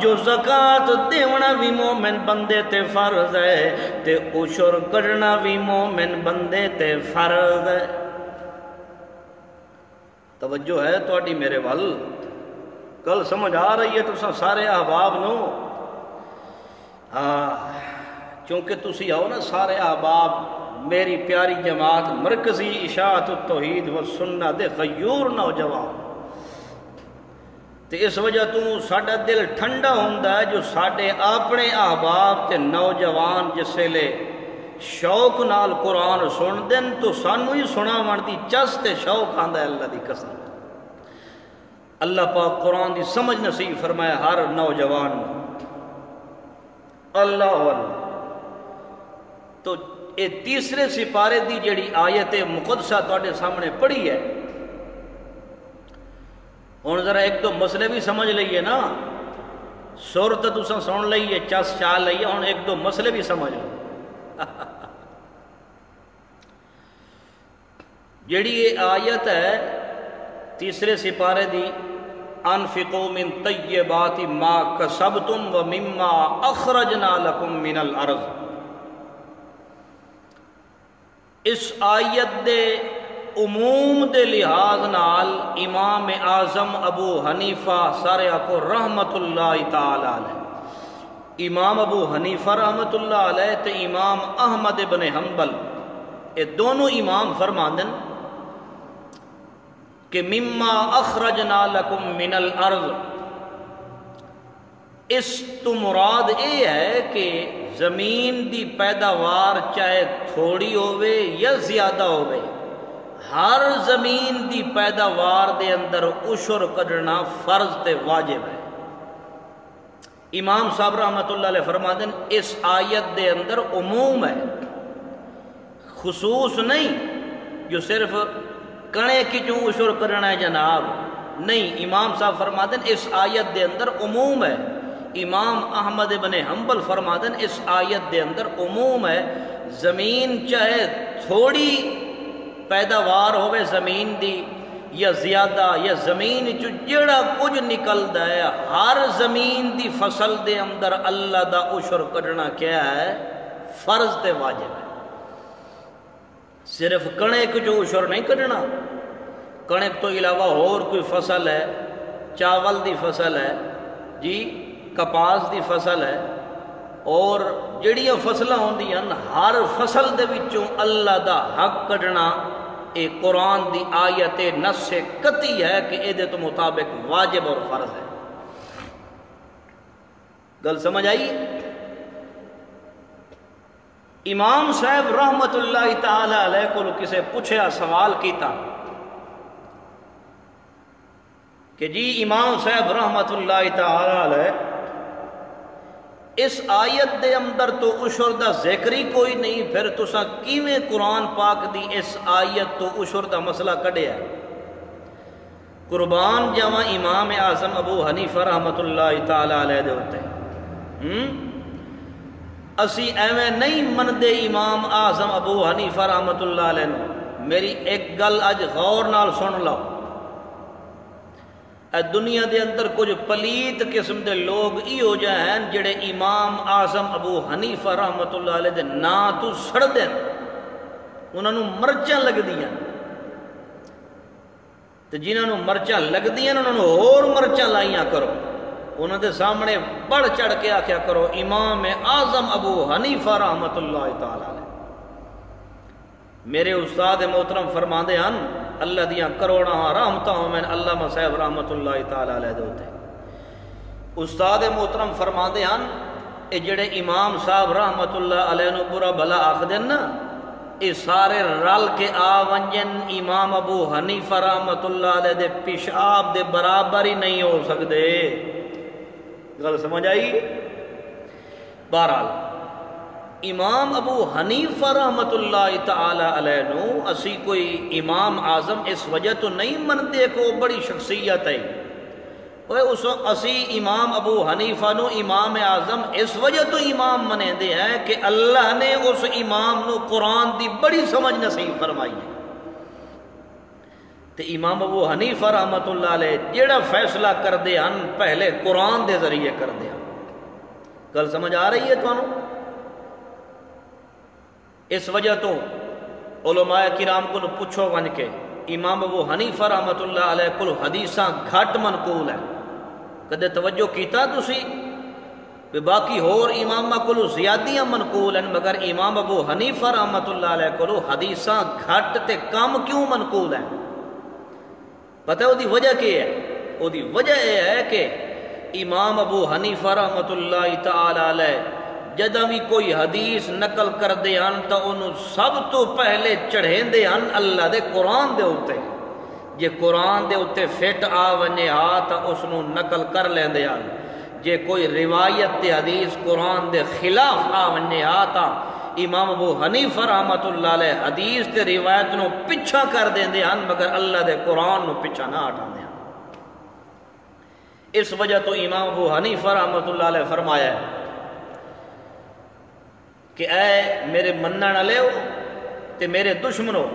جو زکات دیونا بھی مومن بندے تے فرض ہے تے عشر کرنا بھی مومن بندے تے فرض ہے۔ توجہ ہے تہاڈی میرے ول؟ کل سمجھ آ رہی ہے تساں سارے احباب نو؟ چونکہ تسی آؤ نا سارے احباب میری پیاری جماعت مرکزی اشاعت التوحید و سنت دے غیور نوجوان، تے اس وجہ تو ساڈا دل ٹھنڈا ہوندا ہے جو ساڈے اپنے احباب تے نوجوان جس ویلے شوق نال قرآن سن دین تو سانو ہی سناون دی چس تے شوق آندا ہے۔ اللہ دی قسم اللہ پاک قرآن دی سمجھ نصیب فرمائے ہر نوجوان اللہ اللہ۔ تو یہ تیسرے سپارے دی جڑی آیت مقدسہ تواڈے سامنے پڑھی ہے، ہن ذرا ایک دو مسئلے بھی سمجھ لئیے نا، سر تو تساں سن لئیے، چس چال لئیے، ہن ایک دو مسئلے بھی سمجھ لو۔ جڑی یہ آیت ہے تیسرے سپارے دی انفقوا من طیبات ما کسبتم ومما اخرجنا لکم من الارض، اس آیت دے عموم دے لحاظ نال امام اعظم ابو حنیفہ سارے کو رحمت اللہ تعالی علیہ، امام ابو حنیفہ رحمت اللہ علیہ تے امام احمد بن حنبل یہ دونوں امام فرماندن کہ مما اخرجنا لکم من الارض، اس تو مراد یہ ہے کہ زمین دی پیداوار چاہے تھوڑی ہوئے یا زیادہ ہوئے، ہر زمین دی پیداوار دے اندر عشر کڈنا فرض تے واجب ہے۔ امام صاحب رحمت اللہ علیہ فرماتے ہیں اس آیت دے اندر عموم ہے، خصوص نہیں جو صرف کنے کی جو عشر کرنا ہے جناب، نہیں، امام صاحب فرماتے ہیں اس آیت دے اندر عموم ہے، امام احمد بن حنبل فرمادن اس آیت دے اندر عموم ہے، زمین چاہے تھوڑی پیداوار ہوئے زمین دی یا زیادہ، یا زمین چو جڑا کچھ نکلدا ہے، ہر زمین دی فصل دے اندر اللہ دا عشر کڈنا کیا ہے؟ فرض تے واجب ہے۔ صرف کڑک جو عشر نہیں کڈنا، کڑک تو علاوہ اور کوئی فصل ہے، چاول دی فصل ہے جی، کپاس دی فصل ہے، اور جڑیاں فصلاں ہوندیاں ہر فصل دے وچوں اللہ دا حق کڈنا، اے قرآن دی آیت نص قطعی ہے کہ اے دے تو مطابق واجب اور فرض ہے۔ گل سمجھ آئی؟ امام صاحب رحمت اللہ تعالی علیہ کو کسے پوچھا، سوال کیتا کہ جی امام صاحب رحمت اللہ تعالی علیہ اس آیت دے اندر تو عشر دا ذکر ہی کوئی نہیں، پھر تساں کیویں قرآن پاک دی اس آیت تو عشر دا مسئلہ کڈیا؟ قربان جاواں امام اعظم ابو حنیفہ رحمت اللہ تعالی علیہ دے ہوتے اسی ایویں نہیں مندے امام اعظم ابو حنیفہ رحمت اللہ علیہ نو۔ میری ایک گل اج غور نال سن لو، دنیا دے اندر کچھ پلیت قسم دے لوگ ای ہو جائیں جڑے امام اعظم ابو حنیفہ رحمت اللہ علیہ دے نا تو سڑ دیں، انہوں نے مرچاں لگ دیاں، تو جنہوں نے مرچاں لگ دیاں انہوں نے اور مرچاں لائیاں کرو، انہوں دے سامنے بڑھ چڑھ کے آکھیا کرو امام اعظم ابو حنیفہ رحمت اللہ تعالی علیہ۔ میرے استاد محترم فرماندے ہیں اللہ دیاں کروڑاں رحمتاں میں علامہ صاحب رحمت اللہ تعالی علیہ دوتے، استاد محترم فرماندے ہیں اے جڑے امام صاحب رحمت اللہ علیہ نو برا بھلا آخدن نا، اے سارے رل کے آ ونجن امام ابو حنیفہ رحمت اللہ علیہ دے پیشاب دے برابر ہی نہیں ہو سکدے۔ گل سمجھ آئی؟ بہرحال امام ابو حنیفہ رحمت اللہ تعالی علیہ نو اسی کوئی امام اعظم اس وجہ تو نہیں منتے کہ وہ بڑی شخصیت ہے، اسی امام ابو حنیفہ نو امام اعظم اس وجہ تو امام منے دے ہیں کہ اللہ نے اس امام نو قرآن دی بڑی سمجھ نصیب فرمائی ہے۔ تو امام ابو حنیفہ رحمت اللہ علیہ جڑا فیصلہ کر دے ہن پہلے قرآن دے ذریعے کر دے ہن۔ گل سمجھ آ رہی ہے تمہیں؟ اس وجہ تو علماء کرام کو پوچھو ون کے امام ابو حنیفہ رحمت اللہ علیہ کو حدیثاں گھٹ منقول ہے، کدے توجہ کیتا تسی؟ باقی ہور امامہ کو زیادیاں منقول ہیں، مگر امام ابو حنیفہ رحمت اللہ علیہ کو حدیثاں گھٹ تے کم کیوں منقول ہیں؟ پتہ ہے وہ دی وجہ کیا ہے؟ وہ دی وجہ یہ ہے کہ امام ابو حنیفہ رحمت اللہ تعالی علیہ جدہ بھی کوئی حدیث نقل کر دے ہن تو انہوں سب تو پہلے چڑھیں دے ہن اللہ دے قرآن دے ہوتے، جے قرآن دے ہوتے فٹ آ ونجے ہا تو اس نو نقل کر لیں دے ہن، جے کوئی روایت تے حدیث قرآن دے خلاف آ ونجے ہا تا امام ابو حنیفہ رحمت اللہ علیہ حدیث تے روایت نو پچھا کر دیں دے ہن، مگر اللہ دے قرآن نو پچھا نہ ہٹا دے ہن۔ اس وجہ تو امام ابو حنیفہ رحمت اللہ علیہ فرمایا ہے کہ اے میرے منن والے ہو تے میرے دشمنو،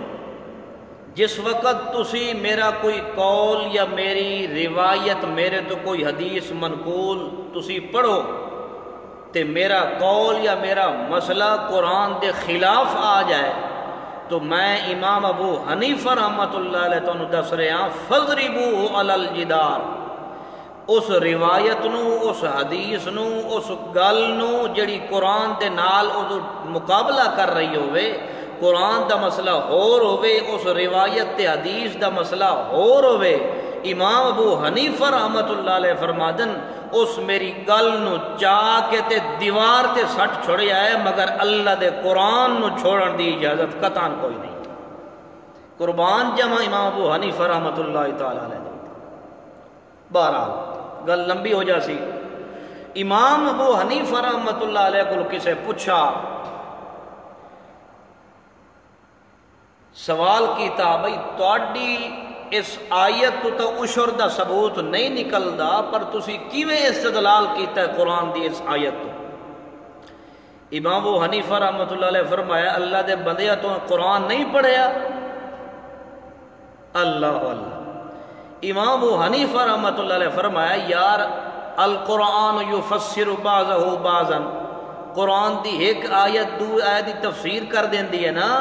جس وقت تسی میرا کوئی قول یا میری روایت میرے تو کوئی حدیث منقول تسی پڑھو تے میرا قول یا میرا مسئلہ قرآن دے خلاف آ جائے تو میں امام ابو حنیفہ رحمت اللہ علیہ تو دس رہے ہیں فضربوہ علی الجدار، اس روایت نو، اس حدیث نو، اس گل نو جڑی قرآن دے نال مقابلہ کر رہی ہوئے، قرآن دا مسئلہ ہور ہوئے، اس روایت تے حدیث دا مسئلہ ہور ہوئے، امام ابو حنیفہ رحمت اللہ علیہ فرمادن اس میری گل نو چاہ کے تے دیوار تے سٹ چھوڑیا ہے، مگر اللہ دے قرآن نو چھوڑن دی اجازت قطعاً کوئی نہیں۔ قربان جمع امام ابو حنیفہ رحمت اللہ تعالی علیہ۔ بہرحال گل لمبی ہو جاسی، امام ابو حنیفہ رحمت اللہ علیہ کو کسے پوچھا، سوال کیتا بھئی تواڈی اس آیت تو عشر دا ثبوت نہیں نکلدا، پر تسی کیویں استدلال کیتا ہے قرآن دی اس آیت تو؟ امام ابو حنیفہ رحمۃ اللہ علیہ فرمایا اللہ دے بندیا تو قرآن نہیں پڑھیا؟ اللہ اللہ۔ امام ابو حنیفہ رحمۃ اللہ علیہ فرمایا یار القرآن یفسر بعضہ بعضا، قرآن دی ایک آیت دو آیت دی تفسیر کر دیندی ہے نا،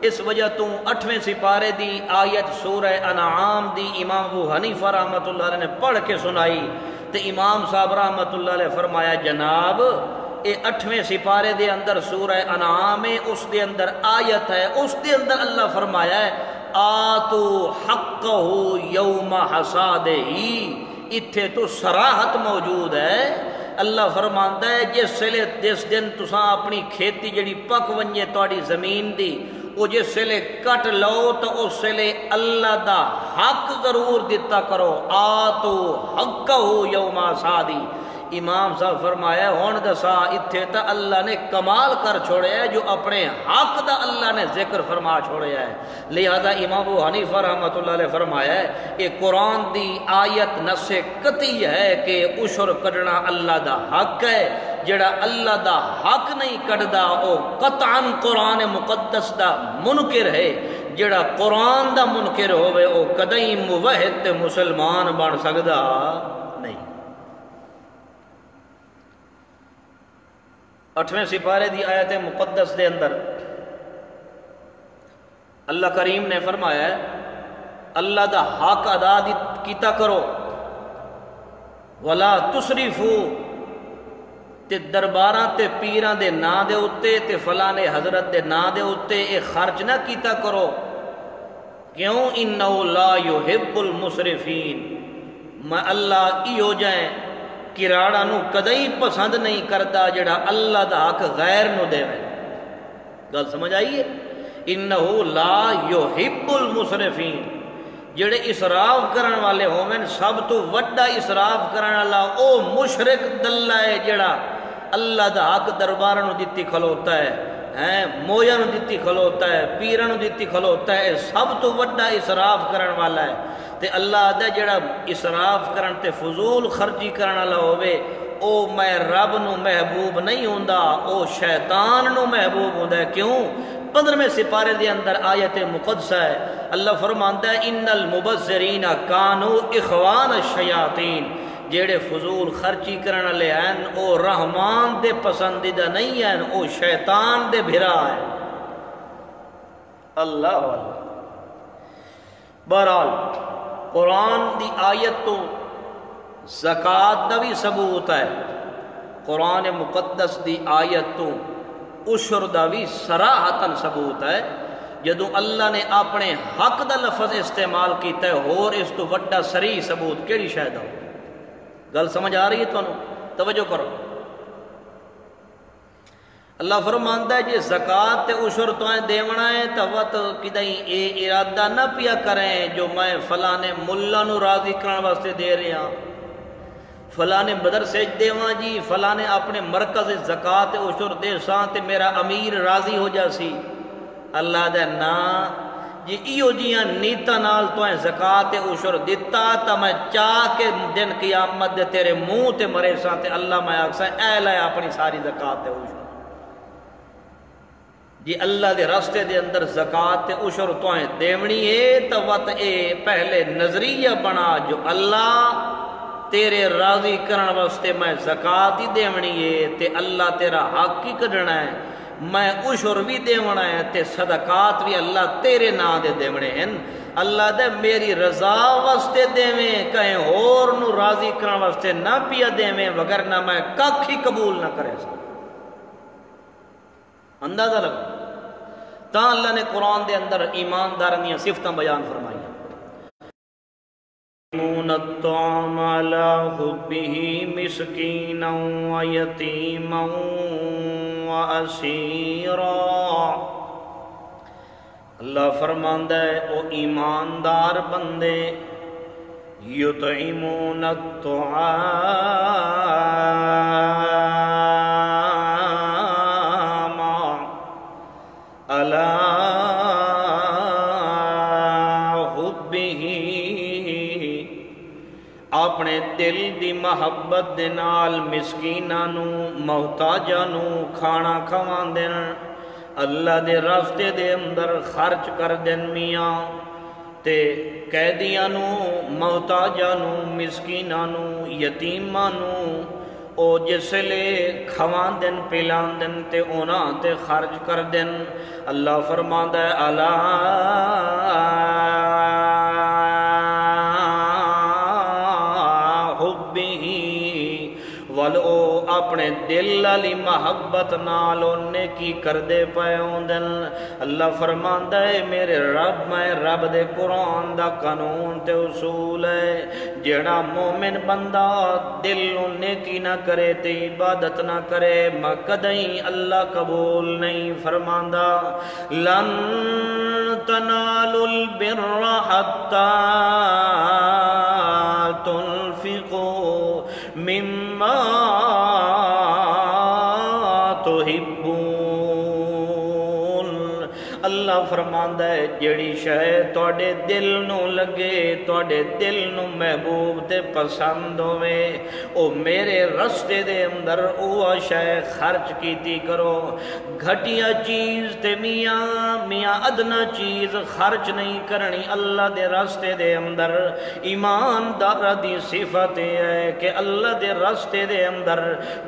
اس وجہ تو 8ویں سپارے دی آیت سورہ انعام دی امام ابو حنیفہ رحمۃ اللہ علیہ نے پڑھ کے سنائی، تو امام صاحب رحمۃ اللہ علیہ فرمایا جناب اے 8ویں سپارے دے اندر سورہ انعام ہے، اس دے اندر آیت ہے، اس دے اندر اللہ فرمایا ہے آتو حقہ یوم حصادہ، اتھے تو صراحت موجود ہے۔ اللہ فرماندا ہے جس دن تساں اپنی کھیتی جڑی پک ونجے تہاڈی زمین دی، وہ جس ویلے کٹ لو تو اس ویلے اللہ دا حق ضرور دیتا کرو، آتو حقہ یوم حصادہ۔ امام صاحب فرمایا ہون دسا اتھے تا اللہ نے کمال کر چھوڑیا ہے، جو اپنے حق دا اللہ نے ذکر فرما چھوڑیا ہے۔ لہذا امام ابو حنیفہ رحمۃ اللہ علیہ فرمایا ہے یہ قرآن دی آیت نص قطعی ہے کہ عشر کڈنا اللہ دا حق ہے، جڑا اللہ دا حق نہیں کڈدا او قطعاً قرآن مقدس دا منکر ہے، جڑا قرآن دا منکر ہوئے او کدیں موحد تے مسلمان بن سکدا نہیں۔ 8ویں سپارے دی آیت مقدس دے اندر اللہ کریم نے فرمایا ہے اللہ دا حق ادا کیتا کرو، ولا تسرفو، تے درباراں تے پیراں دے نا دے اتے تے فلانے حضرت دے نا دے اتے اے خرچ نہ کیتا کرو، کیوں؟ انہو لا یحب المسرفین، میں اللہ ایو جائیں کراڑا نو کدئی پسند نہیں کرتا جڑا اللہ دا حق غیر نو دے وے۔ گل سمجھ آئیے؟ انہو لا یحب المسرفین، جڑے اسراف کرن والے ہومن سب تو وڈا اسراف کرن والا او مشرک دلہ ہے جڑا اللہ دا حق دربار نو دتی کھلوتا ہے، مویا نو دتی کھلوتا ہے، پیرا نو دتی کھلوتا ہے، سب تو وڈا اسراف کرن والا ہے۔ تے اللہ دا جڑا اسراف کرن تے فضول خرچی کرن والا ہوئے او میں رب نو محبوب نہیں ہوندا، او شیطان نو محبوب ہوندا ہے۔ کیوں؟ 15ویں سپارے دے اندر آیت مقدسہ ہے، اللہ فرماندا ہے ان المبذرین کانوا اخوان الشیاطین، جیڑے فضول خرچی کرن والے ہیں او رحمان دے پسندیدہ نہیں ہیں، او شیطان دے بھرا ہے۔ اللہ اللہ۔ بہرحال قرآن دی آیت تو زکوٰۃ دا بھی ثبوت ہے، قرآن مقدس دی آیت تو عشر دا بھی صراحتاً ثبوت ہے۔ جدوں اللہ نے اپنے حق دا لفظ استعمال کیتا ہے، اور اس تو وڈا صریح ثبوت کیڑی شاید ہو؟ گل سمجھ آ رہی ہے تانوں؟ توجہ کرو۔ اللہ فرماندا ہے جے زکوٰۃ تے عشر تو دیونا ہے تو وقت کدیں اے ارادہ نہ پیا کریں جو میں فلانے ملا نو راضی کرن واسطے دے رہا ہاں، فلانے مدرسے دیواں جی، فلانے اپنے مرکز زکوٰۃ عشر دے ساں تے میرا امیر راضی ہو جاسی۔ اللہ دے نا جی ایو جیاں نیتا نال تو زکوٰۃ عشر دتا تا میں چاہ کے دن قیامت دے تیرے منہ تے مرے ساں تے اللہ میں آکساں اے لے اپنی ساری زکوٰۃ عشر جی اللہ دے راستے دے اندر زکوٰۃ عشر تو دیونی ہے تو وقت اے پہلے نظریہ بنا جو اللہ تیرے راضی کرن واسطے میں زکوٰۃ ہی دیونی ہے تے اللہ تیرا حق ہی کڈنا ہے، میں عشر بھی دیونا ہے تے صدقات بھی اللہ تیرے نا دے دیونے ہیں۔ اللہ دے میری رضا واسطے دیویں، کہیں اور نو راضی کرن واسطے نہ پیا دیویں، وگرنہ میں ککھ ہی قبول نہ کرے سا۔ اندازہ لگا تا اللہ نے قرآن دے اندر ایمانداروں دیاں صفتاں بیان فرمائی۔ يطعمون الطعام على حبه مسكينا ويتيما واسيرا، اللہ فرماندا ہے او ایماندار بندے یطعمون الطعام على حبه دل دی محبت دے نال مسکیناں نو محتاجاں نو کھانا کھواندن، اللہ دے راستے دے اندر خرچ کر دین میاں، تے قیدیاں نو محتاجاں نو مسکیناں نو یتیماں نو او جسلے کھواندن پلاندن تے انہاں تے خرچ کر دین۔ اللہ فرماندا ہے الا او اپنے دل والی محبت نال نیکی کردے پے ہوندن۔ اللہ فرماندا ہے میرے رب، میں رب دے قرآن دا قانون تے اصول ہے، جڑا مومن بندہ دل نو نیکی نہ کرے تے عبادت نہ کرے میں کدیں اللہ قبول نہیں فرماندا۔ لن تنالوا البر حتى تنفقوا مما اللہ فرماندا ہے جیڑی شے تواڈے دل نو لگے، تواڈے دل نو محبوب تے پسند ہوے، او میرے رستے دے اندر او شے خرچ کیتی کرو۔ گھٹیا چیز تے میاں ادنا چیز خرچ نہیں کرنی اللہ دے راستے دے اندر۔ ایماندار دی صفت ہے کہ اللہ دے راستے دے اندر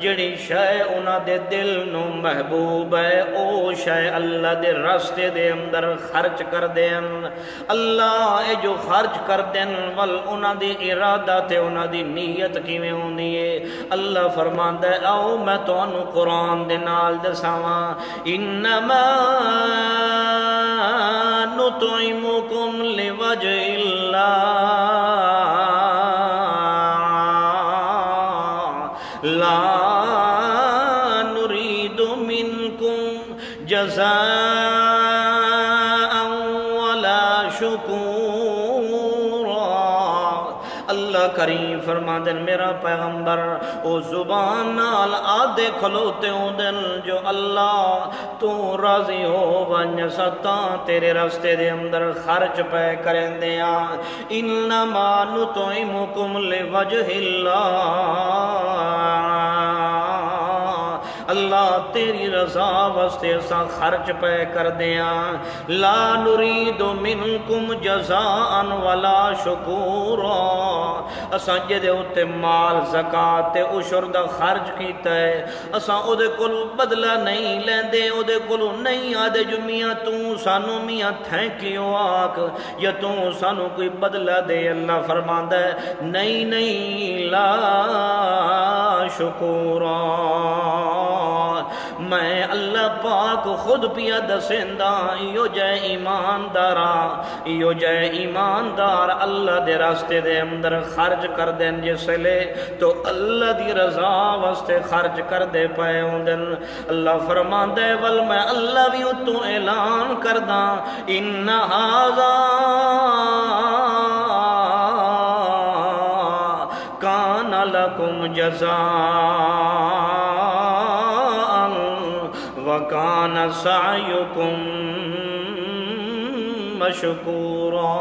جیڑی شے انہاں دے دل نو محبوب ہے او شے اللہ دے راستے دے اندر خرچ کر دین۔ اللہ اے جو خرچ کر دین ول انہاں دی ارادہ تے انہاں دی نیت کیویں ہوندی ہے۔ اللہ فرماندا ہے آؤ میں تانوں قرآن دے نال دساواں، انما نطعمکم لوجہ اللہ لا نريد منكم جزاء ولا شکورا۔ اللہ کریم فرماندن میرا پیغمبر او زبان نال آدھے کھلوتے ہوندن جو اللہ تو راضی ہو ونج ستاں تیرے راستے دے اندر خرچ پہ کریں دیا۔ انما نطعمکم لوجہ اللہ، اللہ تیری رضا واسطے اساں خرچ پہ کر دیاں۔ لا نرید منکم جزاء ولا شکورا، اساں جدے اتے مال زکات تے عشر دا خرچ کیتا ہے اساں او دے کول بدلہ نہیں لیندے، او دے کول نہیں آدے جو میاں تو سانو میاں تھینک یو آکھ یا تو سانو کوئی بدلہ دے۔ اللہ فرماندا ہے نہیں نہیں لا شکورا، میں اللہ پاک خود پیا دسیندا ایو جے ایماندارا، ایو جے ایماندار اللہ دے راستے دے اندر خرچ کر دین جس لے تو اللہ دی رضا واسطے خرچ کر دے پے ہوندن۔ اللہ فرماندا ہے ول میں اللہ بھی اتوں اعلان کردا ان ھذا کان لکم جزاء وَكَانَ سَعْيُكُمْ مَشْكُورًا۔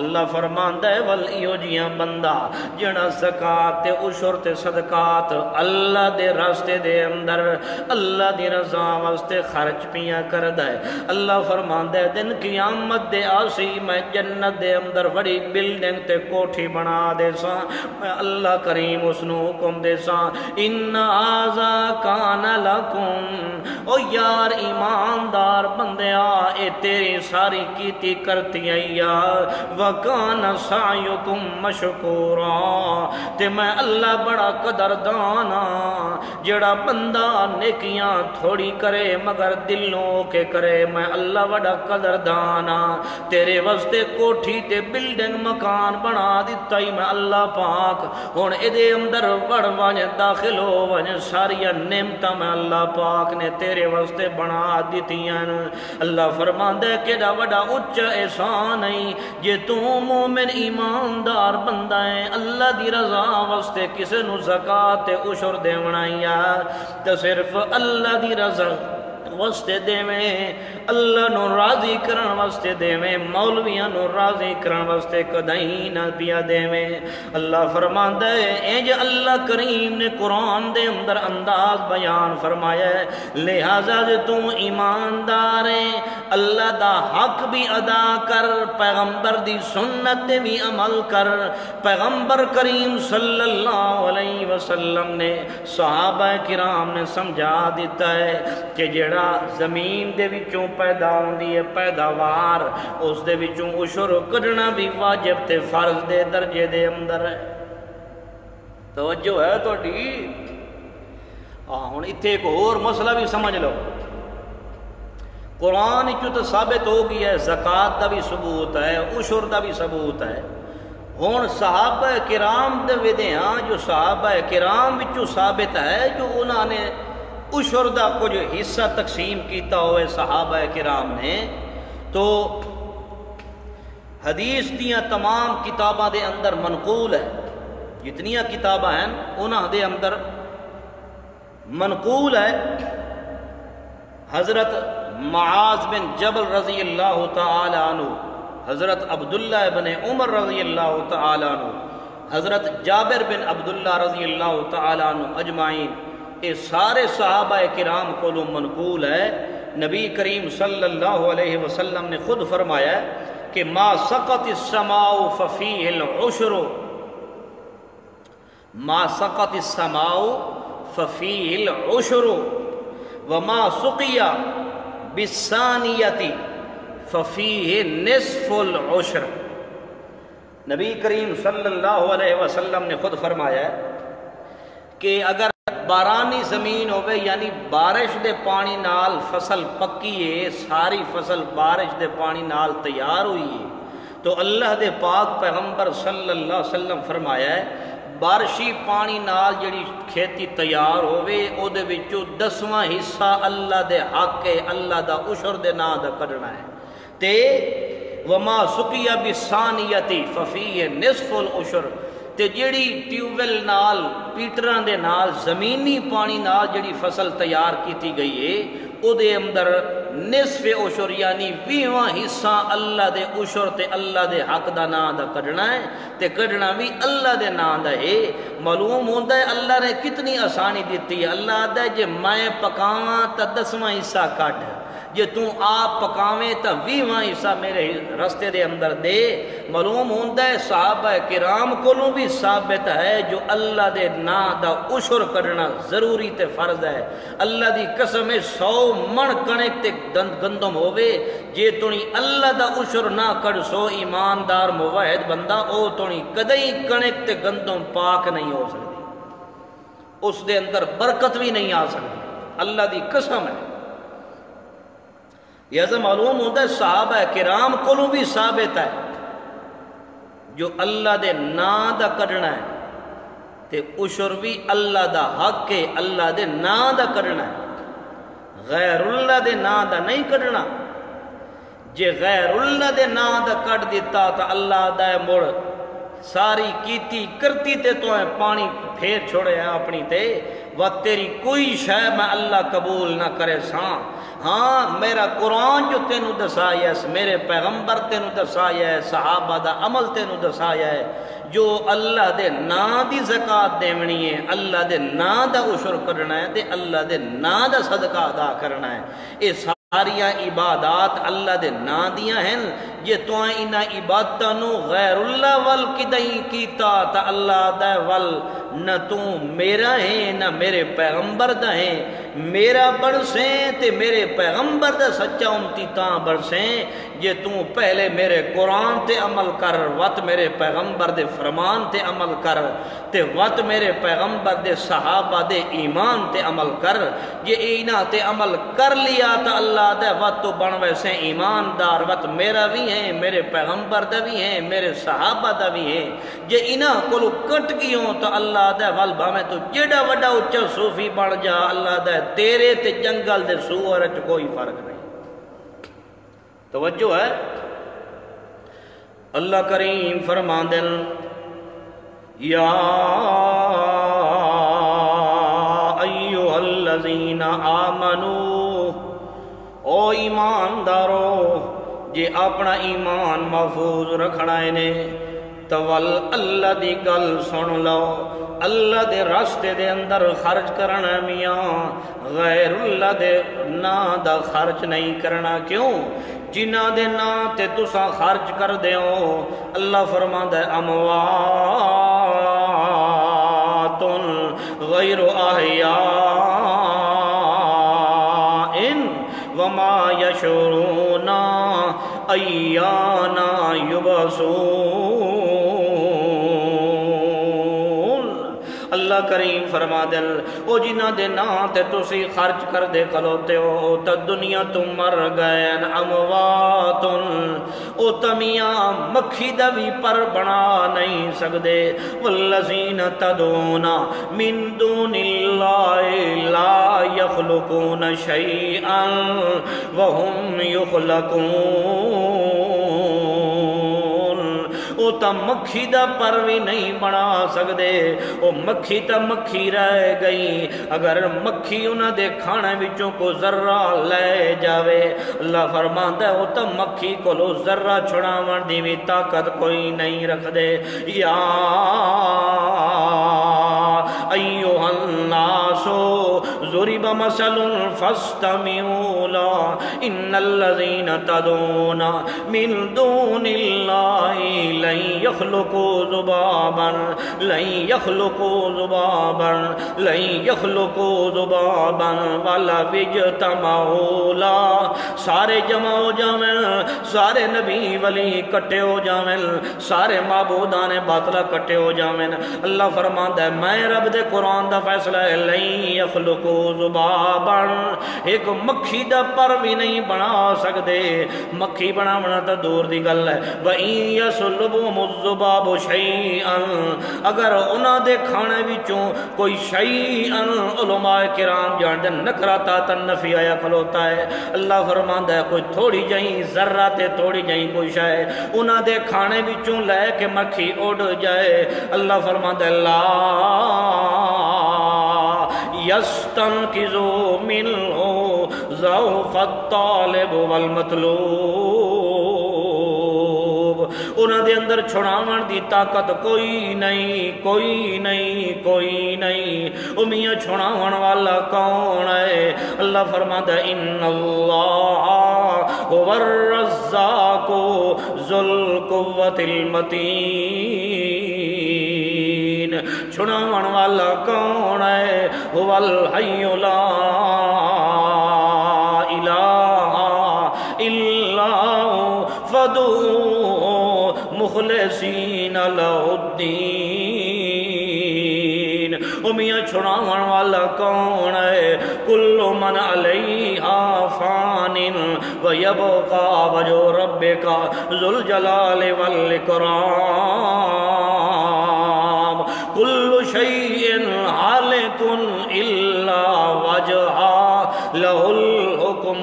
اللہ فرماندا ہے ول ایو جیاں بندہ جڑا زکات تے عشر تے صدقات اللہ دے راستے دے اندر اللہ دی رضا واسطے خرچ پیاں کردا ہے، اللہ فرماندا ہے دن قیامت دے آسی میں جنت دے اندر بڑی بلڈنگ تے کوٹھی بنا دے ساں، میں اللہ کریم اس نو حکم دے ساں ان ھذا کان لکم، او یار ایماندار بندیا اے تیری ساری کیتی کرتی آئیا وَكَانَ سَعْيُكُمْ مَشْكُورًا، تے میں اللہ بڑا قدردانا جڑا بندہ نیکیاں تھوڑی کرے مگر دلوں کے کرے، میں اللہ بڑا قدردانا تیرے واسطے کوٹھی تے بلڈنگ مکان بنا دیتا ہی میں اللہ پاک، ہن ادے اندر وڑ ونج داخل ہو ونج ساریا نعمتاں میں اللہ پاک نے تیرے واسطے بنا دیتیاں۔ اللہ فرماندا ہے کہ بڑا اچا احسان ہے جے تو مومن ایماندار بندہ ہے اللہ دی رضا واسطے کسے نو زکات تے عشر دیونا یا تے صرف اللہ دی رضا واسطے دیویں، اللہ نو راضی کرن واسطے دیویں، مولویاں نو راضی کرن واسطے کدیں نہ پیا دیویں۔ اللہ فرماندا ہے انج اللہ کریم نے قرآن دے اندر انداز بیان فرمایا ہے، لہذا جے تو ایماندار ہے اللہ دا حق بھی ادا کر، پیغمبر دی سنت تے بھی عمل کر۔ پیغمبر کریم صلی اللہ علیہ وسلم نے صحابہ کرام نے سمجھا دیتا ہے کہ جڑا زمین دے وچوں پیدا ہوندی ہے پیداوار، اس دے وچوں عشر کڈنا بھی واجب تے فرض دے درجے دے اندر ہے۔ توجہ ہے تہاڈی؟ ہن ایتھے ایک اور مسئلہ بھی سمجھ لو، قرآن چوں تو ثابت ہو گیا ہے، زکوٰۃ دا بھی ثبوت ہے، عشر دا بھی ثبوت ہے۔ ہن صحابہ کرام دے ودیاں جو صحابہ کرام وچوں ثابت ہے جو انہاں نے عشر دا کچھ حصہ تقسیم کیتا ہوئے صحابہ کرام نے، تو حدیث دیاں تمام کتاباں دے اندر منقول ہے، جتنیاں کتاباں ہیں انہاں دے اندر منقول ہے۔ حضرت معاذ بن جبل رضی اللہ تعالی عنہ، حضرت عبداللہ بن عمر رضی اللہ تعالی عنہ، حضرت جابر بن عبداللہ رضی اللہ تعالی عنہ اجمعین، یہ سارے صحابہ کرام کو منقول ہے۔ نبی کریم صلی اللہ علیہ وسلم نے خود فرمایا کہ ما سقط السماء ففیہ العشر، ما سقط السماء ففیہ العشر وما سقی بالثانیۃ ففیہ نصف العشر۔ نبی کریم صلی اللہ علیہ وسلم نے خود فرمایا کہ اگر بارانی زمین ہوئے یعنی بارش دے پانی نال فصل پکی ہے، ساری فصل بارش دے پانی نال تیار ہوئی ہے، تو اللہ دے پاک پیغمبر صلی اللہ علیہ وسلم فرمایا ہے بارشی پانی نال جڑی کھیتی تیار ہوئے او دے وچوں 10واں حصہ اللہ دے حق ہے، اللہ دا عشر دے نام دا کڈنا ہے، تے وما سقی بالثانیۃ ففیہ نصف العشر، تے جیڑی ٹیوب ویل نال پیٹراں دے نال زمینی پانی نال جیڑی فصل تیار کیتی گئی ہے او دے اندر نصف عشر یعنی 20واں حصہ اللہ دے عشر تے اللہ دے حق دا نام دا کڈنا ہے، تے کڈنا بھی اللہ دے نام دا ہے۔ معلوم ہوندا ہے اللہ نے کتنی آسانی دیتی ہے، اللہ آدھا ہے جے میں پکاواں تا 10واں حصہ کڈ، جے تو آپ پکاویں تا 20واں حصہ میرے رستے دے اندر دے۔ معلوم ہوندا ہے صحابہ کرام کولوں بھی ثابت ہے جو اللہ دے نام دا عشر کڈنا ضروری تے فرض ہے۔ اللہ دی قسم 100 من کنک تے گندم ہووے، جے تونی اللہ دا عشر نہ کڈ سو ایماندار موحد بندہ او تونی کدی کنک تے گندم پاک نہیں ہو سکتی، اس دے اندر برکت بھی نہیں آ سکتی، اللہ دی قسم ہے۔ یہ معلوم ہوتا ہے صحابہ کرام کو بھی ثابت ہے جو اللہ دے نام دا کڈنا ہے تے عشر بھی اللہ دا حق ہے، اللہ دے نام دا کڈنا ہے، غیر اللہ دے نام دا نہیں کڈنا۔ جے غیر اللہ دے نام دا کڈ دیتا تو اللہ دا مڑ ساری کیتی کرتی تے تو پانی پھیر چھوڑے اپنی تے و تیری کوئی شے میں اللہ قبول نہ کرے ساں۔ ہاں میرا قرآن جو تینوں دسایا ہے، میرے پیغمبر تینوں دسایا ہے، صحابہ دا عمل تینوں دسایا ہے، جو اللہ دے نام دی زکوٰۃ دیونی ہے، اللہ دے نام دا عشر کرنا ہے تے اللہ دے نام دا صدقہ ادا کرنا ہے، یہ ساریاں عبادات اللہ دے نام دیاں ہیں۔ جے تو انہاں عبادتاں نو غیر اللہ ول کدیں کیتا تا اللہ دا ول نہ تو میرا ہے نہ میرے پیغمبر دا ہے، میرا بڑھسیں تے میرے پیغمبر دا سچا امتی تاں بڑھسیں جے تو پہلے میرے قرآن تے عمل کر، وقت میرے پیغمبر دے فرمان تے عمل کر، تے وقت میرے پیغمبر دے صحابہ دے ایمان تے عمل کر۔ جے اینا تے عمل کر لیا تا اللہ دے وقت تو بن ویسے ایماندار، وقت میرا بھی ہے، میرے پیغمبر دا بھی ہے، میرے صحابہ دا بھی ہے۔ جے انہاں کولو کٹ گیوں تو اللہ دے ول بھاویں تو جیڑا وڈا اچا صوفی بن جا، اللہ دے تیرے تے جنگل دے سور وچ کوئی فرق نہیں۔ توجہ ہے، اللہ کریم فرماندے یا ایھا الذین آمنوا او ایماندارو جے اپنا ایمان محفوظ رکھنا ہے تو اللہ دی گل سن لو، اللہ دے راستے دے اندر خرچ کرنا میاں، غیر اللہ دے نا دا خرچ نہیں کرنا۔ کیوں؟ جنہ دے نا تے تسا خرچ کر دیو، اللہ فرماندا ہے اموات غیر احیاء وما یشعرون ایانا یبعثون۔ اللہ کریم فرما دل او جنہ دے نا تے تسی خرچ کر دے کھلوتے ہو تا دنیا تم مر گئے، اموات او تمیاں مکھی دا بھی پر بنا نہیں سکدے، والذین تدعون من دون اللہ لا یخلقون شیئا وهم یخلقون۔ او تا مکھی دا پر بھی نہیں بنا سکدے، او مکھی تا مکھی رہ گئی، اگر مکھی انہاں دے کھانے وچوں کو ذرہ لے جاوے، اللہ فرماندا ہے او تا مکھی کولو ذرہ چھڑاون دی بھی طاقت کوئی نہیں رکھ دے۔ یا ایھا الناس ضرب مثل فاستمعوا له ان الذين تدعون من دون الله لن يخلقوا ذبابا ولا اجتمعوا له۔ سارے جمع ہو جاویں، سارے نبی ولی کٹے ہو جاویں، سارے معبودان باطلہ کٹے ہو جاویں، اللہ فرماندا ہے میں رب دے قرآن دا فیصلہ ہے لن يخلقوا ذبابا، ایک مکھی دا پر بھی نہیں بنا سکدے، مکھی بناونا تا دور دی گل ہے۔ وَإِن يَسْلُبْهُمُ الذُّبَابُ شَيْئًا، اگر انہاں دے کھانے وچوں کوئی شیئاً، علماء کرام جاندے نکرتا تنفی آیا کھلوتا ہے، اللہ فرماندا ہے کوئی تھوڑی جہیں ذرہ تے تھوڑی جہیں کوئی شے انہاں دے کھانے وچوں لے کے مکھی اڑ جائے، اللہ فرماندا ہے لا یستنقذوا منہ ضعف الطالب والمطلوب۔ انہاں دے اندر چھڑاون دی طاقت کوئی نہیں، کوئی نہیں، کوئی نہیں۔ او میاں چھڑاون والا کون ہے؟ اللہ فرماتا ہے ان اللہ هو الرزاق ذو القوة المتین۔ چھڑاون والا کون ہے؟ هو الحی لا الہ الا فادعوہ مخلصین لہ الدین۔ او میاں چھڑاون والا کون ہے؟ کل من علیہا فان ویبقى وجہ ربک ذو الجلال والاکرام۔ کل شیء ہالک الا وجہہ لہ الحکم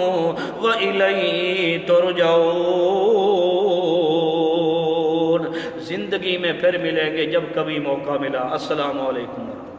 وإلیہ ترجعون۔ زندگی میں پھر ملیں گے جب کبھی موقع ملا۔ السلام علیکم۔